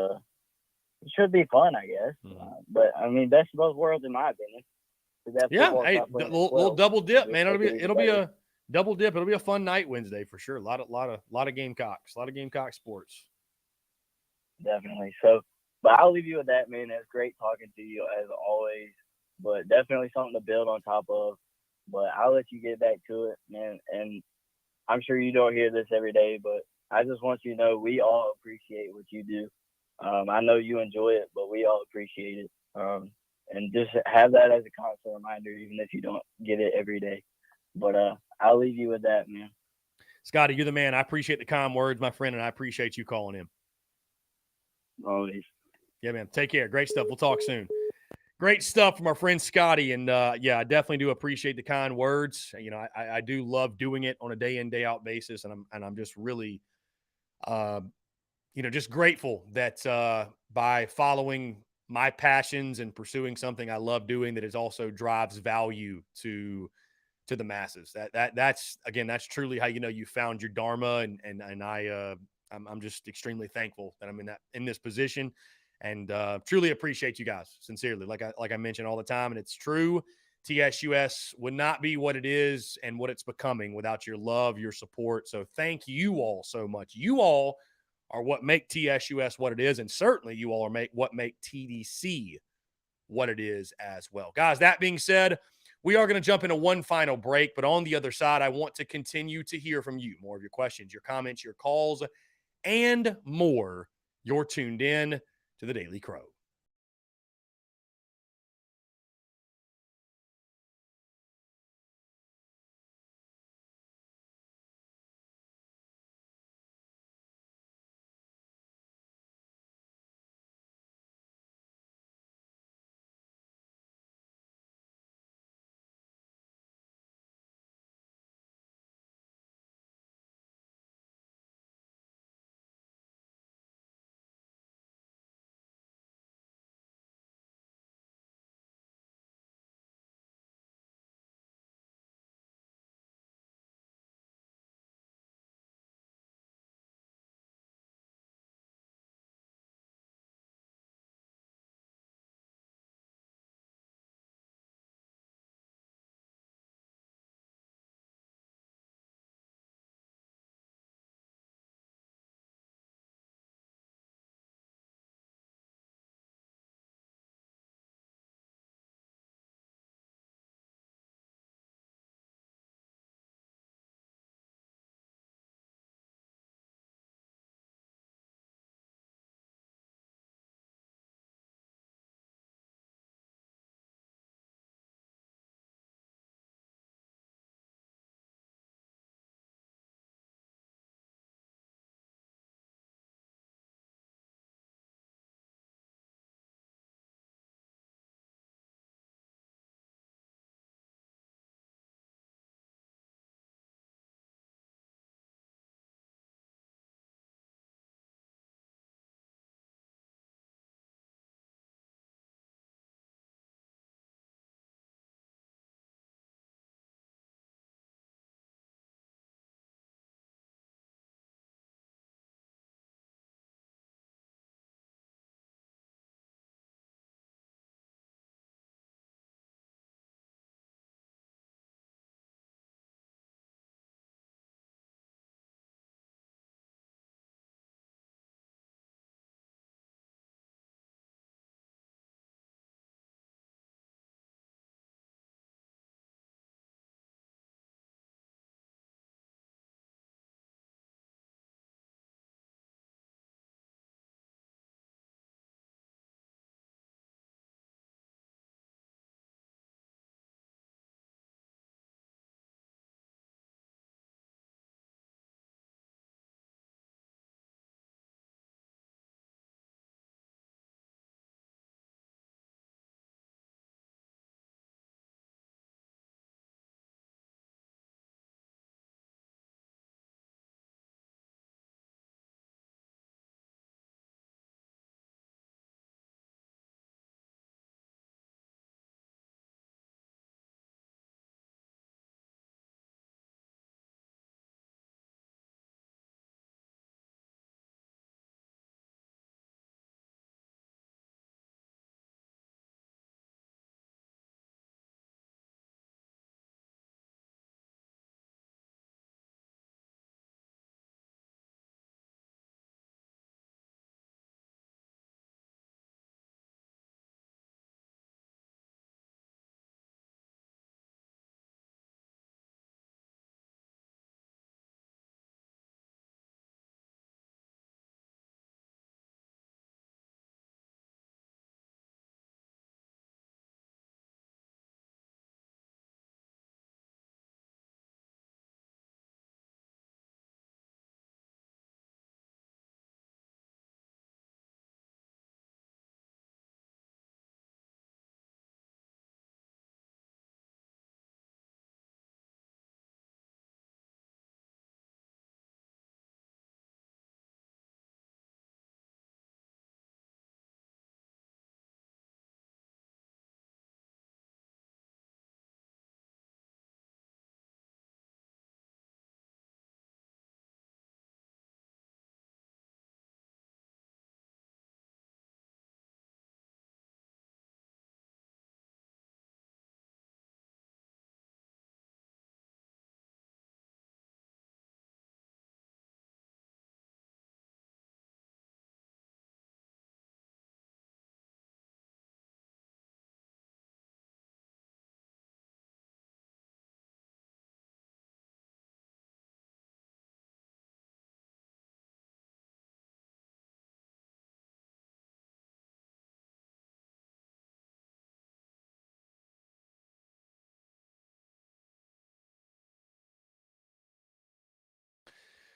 Speaker 6: it should be fun, I guess. But I mean, best of both worlds, in my opinion.
Speaker 1: Yeah, hey, little double dip, man. It'll be a double dip. It'll be a fun night Wednesday for sure. A lot of Gamecocks, a lot of Gamecock sports.
Speaker 6: Definitely. So, but I'll leave you with that, man. It's great talking to you as always. But definitely something to build on top of. But I'll let you get back to it, man. And I'm sure you don't hear this every day, but I just want you to know we all appreciate what you do. I know you enjoy it, but we all appreciate it. And just have that as a constant reminder, even if you don't get it every day. But I'll leave you with that, man.
Speaker 1: Scotty, you're the man. I appreciate the kind words, my friend, and I appreciate you calling in.
Speaker 2: Always.
Speaker 1: Yeah, man. Take care. Great stuff. We'll talk soon. Great stuff from our friend Scotty. And yeah, I definitely do appreciate the kind words. You know, I do love doing it on a day in, day out basis. And I'm just really, just grateful that by following my passions and pursuing something I love doing, that it also drives value to the masses. That's again, that's truly how you found your dharma, and I'm just extremely thankful that I'm in this position, and truly appreciate you guys sincerely. Like I mention all the time, and it's true. TSUS would not be what it is and what it's becoming without your love, your support. So thank you all so much. You all are what make TSUS what it is, and certainly you all are what make TDC what it is as well. Guys, that being said, we are going to jump into one final break, but on the other side, I want to continue to hear from you. More of your questions, your comments, your calls, and more. You're tuned in to the Daily Crow.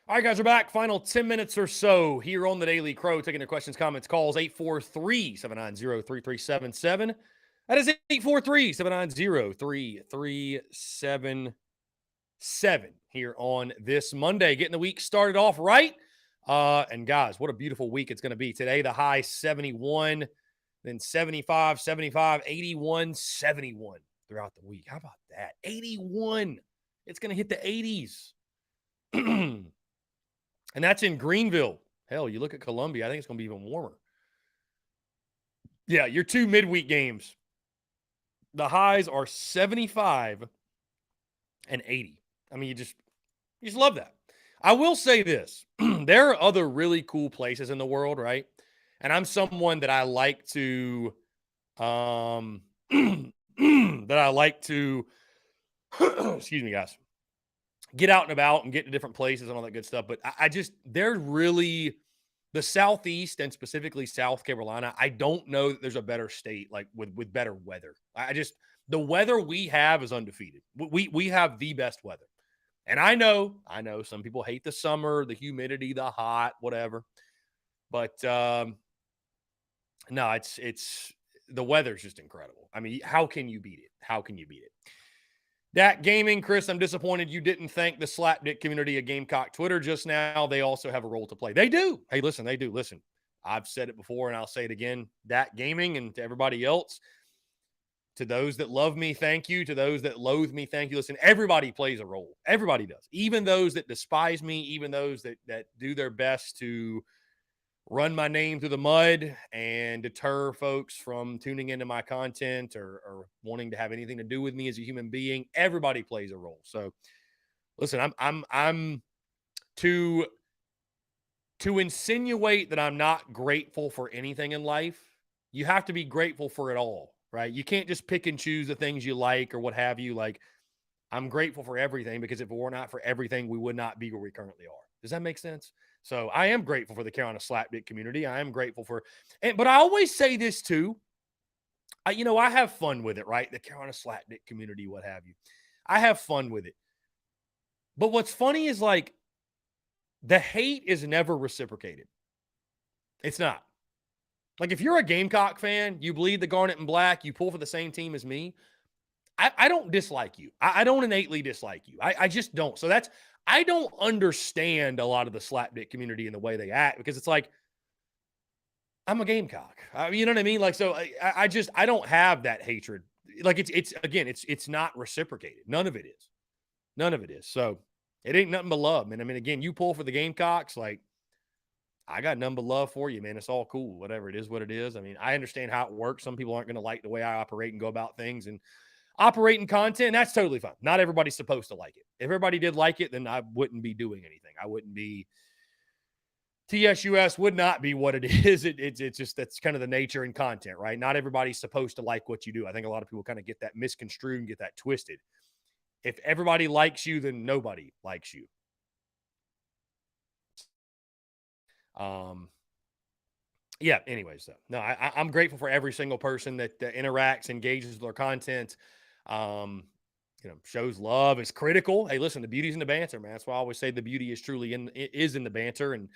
Speaker 1: All right, guys, we're back. Final 10 minutes or so here on the Daily Crow, taking your questions, comments, calls, 843-790-3377. That is 843-790-3377 here on this Monday, getting the week started off right. And guys, what a beautiful week it's going to be. Today, the high 71, then 75, 75, 81, 71 throughout the week. How about that? 81. It's going to hit the 80s. And that's in Greenville. Hell, you look at Columbia, I think it's going to be even warmer. Yeah, your two midweek games. The highs are 75 and 80. I mean, you just love that. I will say this. There are other really cool places in the world, right? And I'm someone that I like to excuse me, guys, get out and about and get to different places and all that good stuff. But there's really the Southeast and specifically South Carolina. I don't know that there's a better state like with better weather. The weather we have is undefeated. We have the best weather. And I know some people hate the summer, the humidity, the hot, whatever. But no, it's the weather's just incredible. I mean, how can you beat it? How can you beat it? That Gaming, Chris, I'm disappointed you didn't thank the Slapdick community of Gamecock Twitter just now. They also have a role to play. They do. Hey, listen, they do. Listen, I've said it before and I'll say it again. That Gaming and to everybody else, to those that love me, thank you. To those that loathe me, thank you. Listen, everybody plays a role. Everybody does. Even those that despise me, even those that do their best to run my name through the mud and deter folks from tuning into my content or wanting to have anything to do with me as a human being. Everybody plays a role. So listen, I'm to insinuate that I'm not grateful for anything in life. You have to be grateful for it all, right? You can't just pick and choose the things you like or what have you. Like, I'm grateful for everything because if it were not for everything, we would not be where we currently are. Does that make sense? So I am grateful for the Carolina Slapdick community. I am grateful for, but I always say this too. I have fun with it, right? The Carolina Slapdick community, what have you. I have fun with it. But what's funny is like the hate is never reciprocated. It's not. Like if you're a Gamecock fan, you bleed the garnet and black, you pull for the same team as me. I don't dislike you. I don't innately dislike you. I just don't. So I don't understand a lot of the Slapdick community and the way they act because it's like, I'm a Gamecock. You know what I mean? Like, so I don't have that hatred. Like it's not reciprocated. None of it is. None of it is. So it ain't nothing but love, man. I mean, again, you pull for the Gamecocks, like I got nothing but love for you, man. It's all cool. Whatever it is, what it is. I mean, I understand how it works. Some people aren't going to like the way I operate and go about things and operate in content. That's totally fine. Not everybody's supposed to like it. If everybody did like it, then I wouldn't be doing anything. I wouldn't be. TSUS would not be what it is. It's just that's kind of the nature and content, right? Not everybody's supposed to like what you do. I think a lot of people kind of get that misconstrued and get that twisted. If everybody likes you, then nobody likes you. Yeah, anyways, though. No, I'm grateful for every single person that interacts, engages with our content, shows love, is critical. Hey, listen, the beauty's in the banter, man. That's why I always say the beauty is truly in the banter. And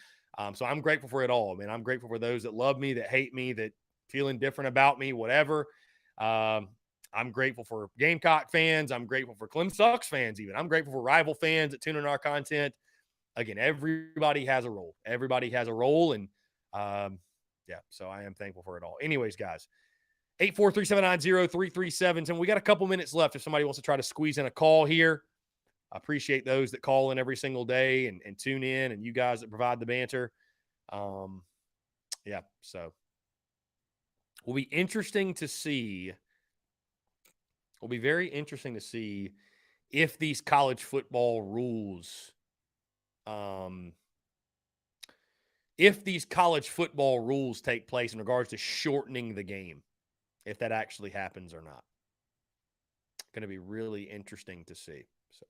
Speaker 1: so I'm grateful for it all, man. I'm grateful for those that love me, that hate me, that feel indifferent about me, whatever. I'm grateful for Gamecock fans. I'm grateful for Clem Sucks fans, even. I'm grateful for rival fans that tune in our content. Again, everybody has a role. Everybody has a role. And yeah, so I am thankful for it all. Anyways, guys, 843-790-3377. We got a couple minutes left if somebody wants to try to squeeze in a call here. I appreciate those that call in every single day and tune in, and you guys that provide the banter. Yeah, so will be interesting to see. Will be very interesting to see if these college football rules, take place in regards to shortening the game, if that actually happens or not. Going to be really interesting to see. So,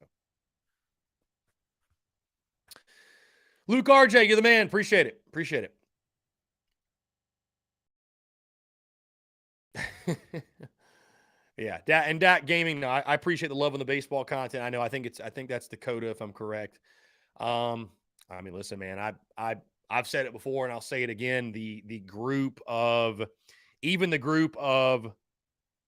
Speaker 1: Luke RJ, you're the man. Appreciate it. Appreciate it. Yeah, Dak Gaming. No, I appreciate the love on the baseball content. I know. I think that's Dakota, if I'm correct. I mean, listen, man, I've said it before and I'll say it again. The group of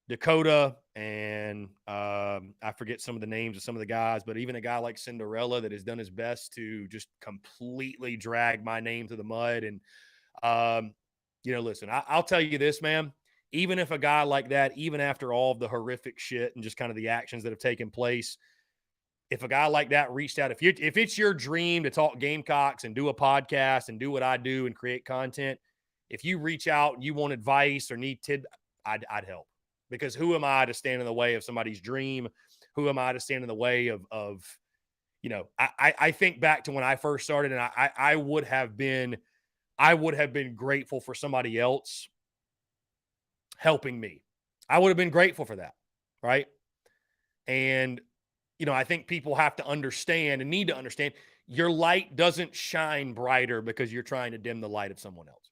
Speaker 1: Dakota and I forget some of the names of some of the guys, but even a guy like Cinderella that has done his best to just completely drag my name through the mud. And, listen, I'll tell you this, man, even if a guy like that, even after all of the horrific shit and just kind of the actions that have taken place, if a guy like that reached out, if it's your dream to talk Gamecocks and do a podcast and do what I do and create content, if you reach out and you want advice or need I'd help. Because who am I to stand in the way of somebody's dream? Who am I to stand in the way of I think back to when I first started, and I would have been grateful for somebody else helping me. I would have been grateful for that, right? And I think people have to understand and need to understand your light doesn't shine brighter because you're trying to dim the light of someone else.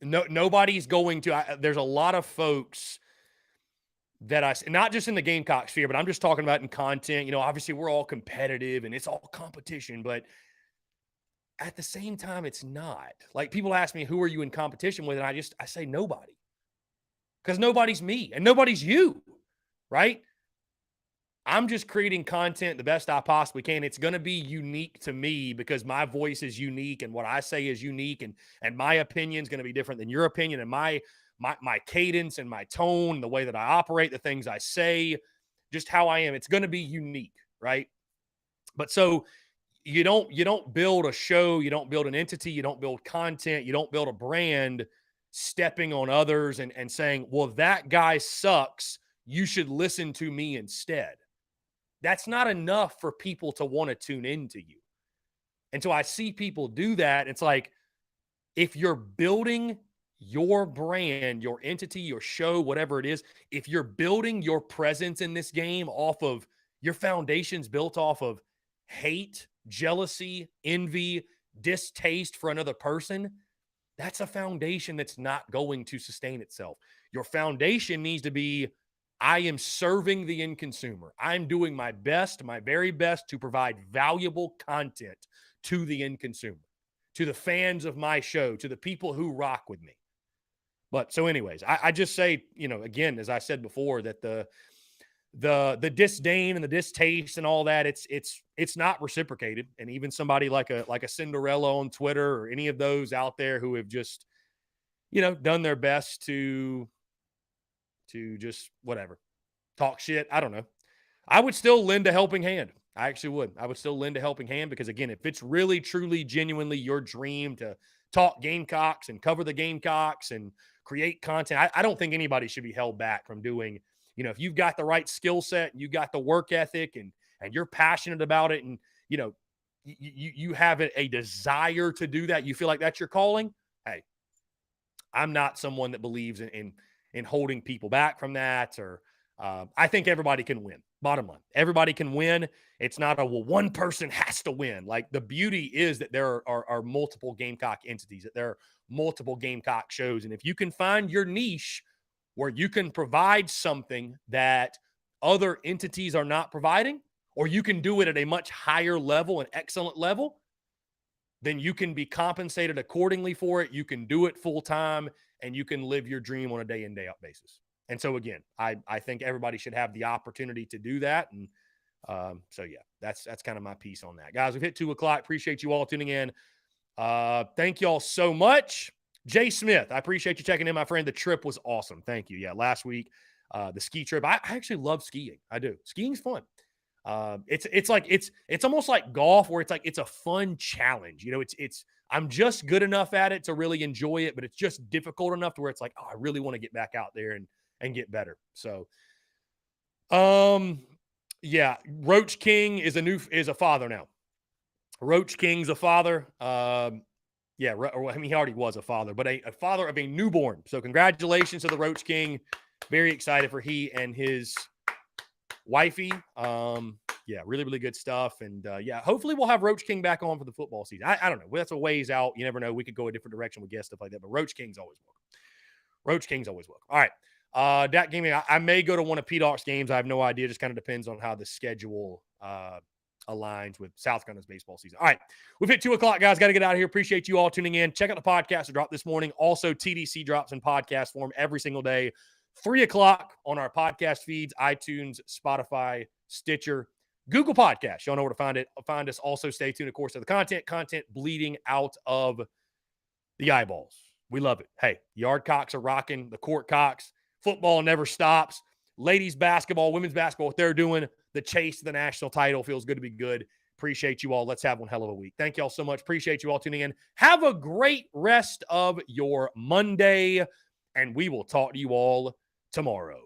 Speaker 1: Nobody's going to. There's a lot of folks that not just in the Gamecock sphere, but I'm just talking about in content. Obviously we're all competitive and it's all competition, but at the same time, it's not. Like, people ask me, who are you in competition with? And I say nobody, because nobody's me and nobody's you, right? I'm just creating content the best I possibly can. It's going to be unique to me because my voice is unique and what I say is unique, and my opinion is going to be different than your opinion, and my cadence and my tone, the way that I operate, the things I say, just how I am. It's going to be unique, right? But so you don't build a show, you don't build an entity, you don't build content, you don't build a brand stepping on others and saying, well, that guy sucks, you should listen to me instead. That's not enough for people to want to tune into you. And so I see people do that. It's like, if you're building your brand, your entity, your show, whatever it is, if you're building your presence in this game off of your foundation's built off of hate, jealousy, envy, distaste for another person, that's a foundation that's not going to sustain itself. Your foundation needs to be, I am serving the end consumer. I'm doing my best, my very best, to provide valuable content to the end consumer, to the fans of my show, to the people who rock with me. But so anyways, I just say, again, as I said before, that the disdain and the distaste and all that, it's not reciprocated. And even somebody like a Cinderella on Twitter or any of those out there who have just, done their best to just whatever, talk shit. I don't know. I would still lend a helping hand. I actually would. I would still lend a helping hand because, again, if it's really, truly, genuinely your dream to talk Gamecocks and cover the Gamecocks and create content, I don't think anybody should be held back from doing, if you've got the right skill set and you got the work ethic and you're passionate about it and, you have a desire to do that, you feel like that's your calling. Hey, I'm not someone that believes in holding people back from that, or I think everybody can win. Bottom line, everybody can win. It's not one person has to win. Like, the beauty is that there are multiple Gamecock entities, that there are multiple Gamecock shows. And if you can find your niche where you can provide something that other entities are not providing, or you can do it at a much higher level, an excellent level, then you can be compensated accordingly for it. You can do it full time, and you can live your dream on a day in, day out basis. And so, again, I think everybody should have the opportunity to do that. And so, yeah, that's kind of my piece on that. Guys, we've hit 2:00. Appreciate you all tuning in. Thank you all so much. Jay Smith, I appreciate you checking in, my friend. The trip was awesome. Thank you. Yeah, last week, the ski trip. I actually love skiing. I do. Skiing's fun. It's almost like golf, where it's a fun challenge. I'm just good enough at it to really enjoy it, but it's just difficult enough to where it's like, oh, I really want to get back out there and get better. So, yeah, Roach King is a father now. Roach King's a father. He already was a father, but a father of a newborn. So congratulations to the Roach King. Very excited for he and his wifey. Really, really good stuff. And hopefully we'll have Roach King back on for the football season. I don't know. That's a ways out. You never know. We could go a different direction with guests, stuff like that. But Roach King's always welcome. All right. That gaming, I may go to one of P-Doc's games. I have no idea. Just kind of depends on how the schedule aligns with South Carolina's baseball season. All right, we've hit 2 o'clock, guys. Got to get out of here. Appreciate you all tuning in. Check out the podcast that dropped this morning. Also, TDC drops in podcast form every single day. 3 o'clock on our podcast feeds, iTunes, Spotify, Stitcher, Google Podcasts. Y'all know where to find it. Find us. Also, stay tuned, of course, to the content bleeding out of the eyeballs. We love it. Hey, yard cocks are rocking. The court cocks. Football never stops. Ladies basketball, women's basketball, what they're doing, the chase to the national title feels good to be good. Appreciate you all. Let's have one hell of a week. Thank you all so much. Appreciate you all tuning in. Have a great rest of your Monday, and we will talk to you all tomorrow.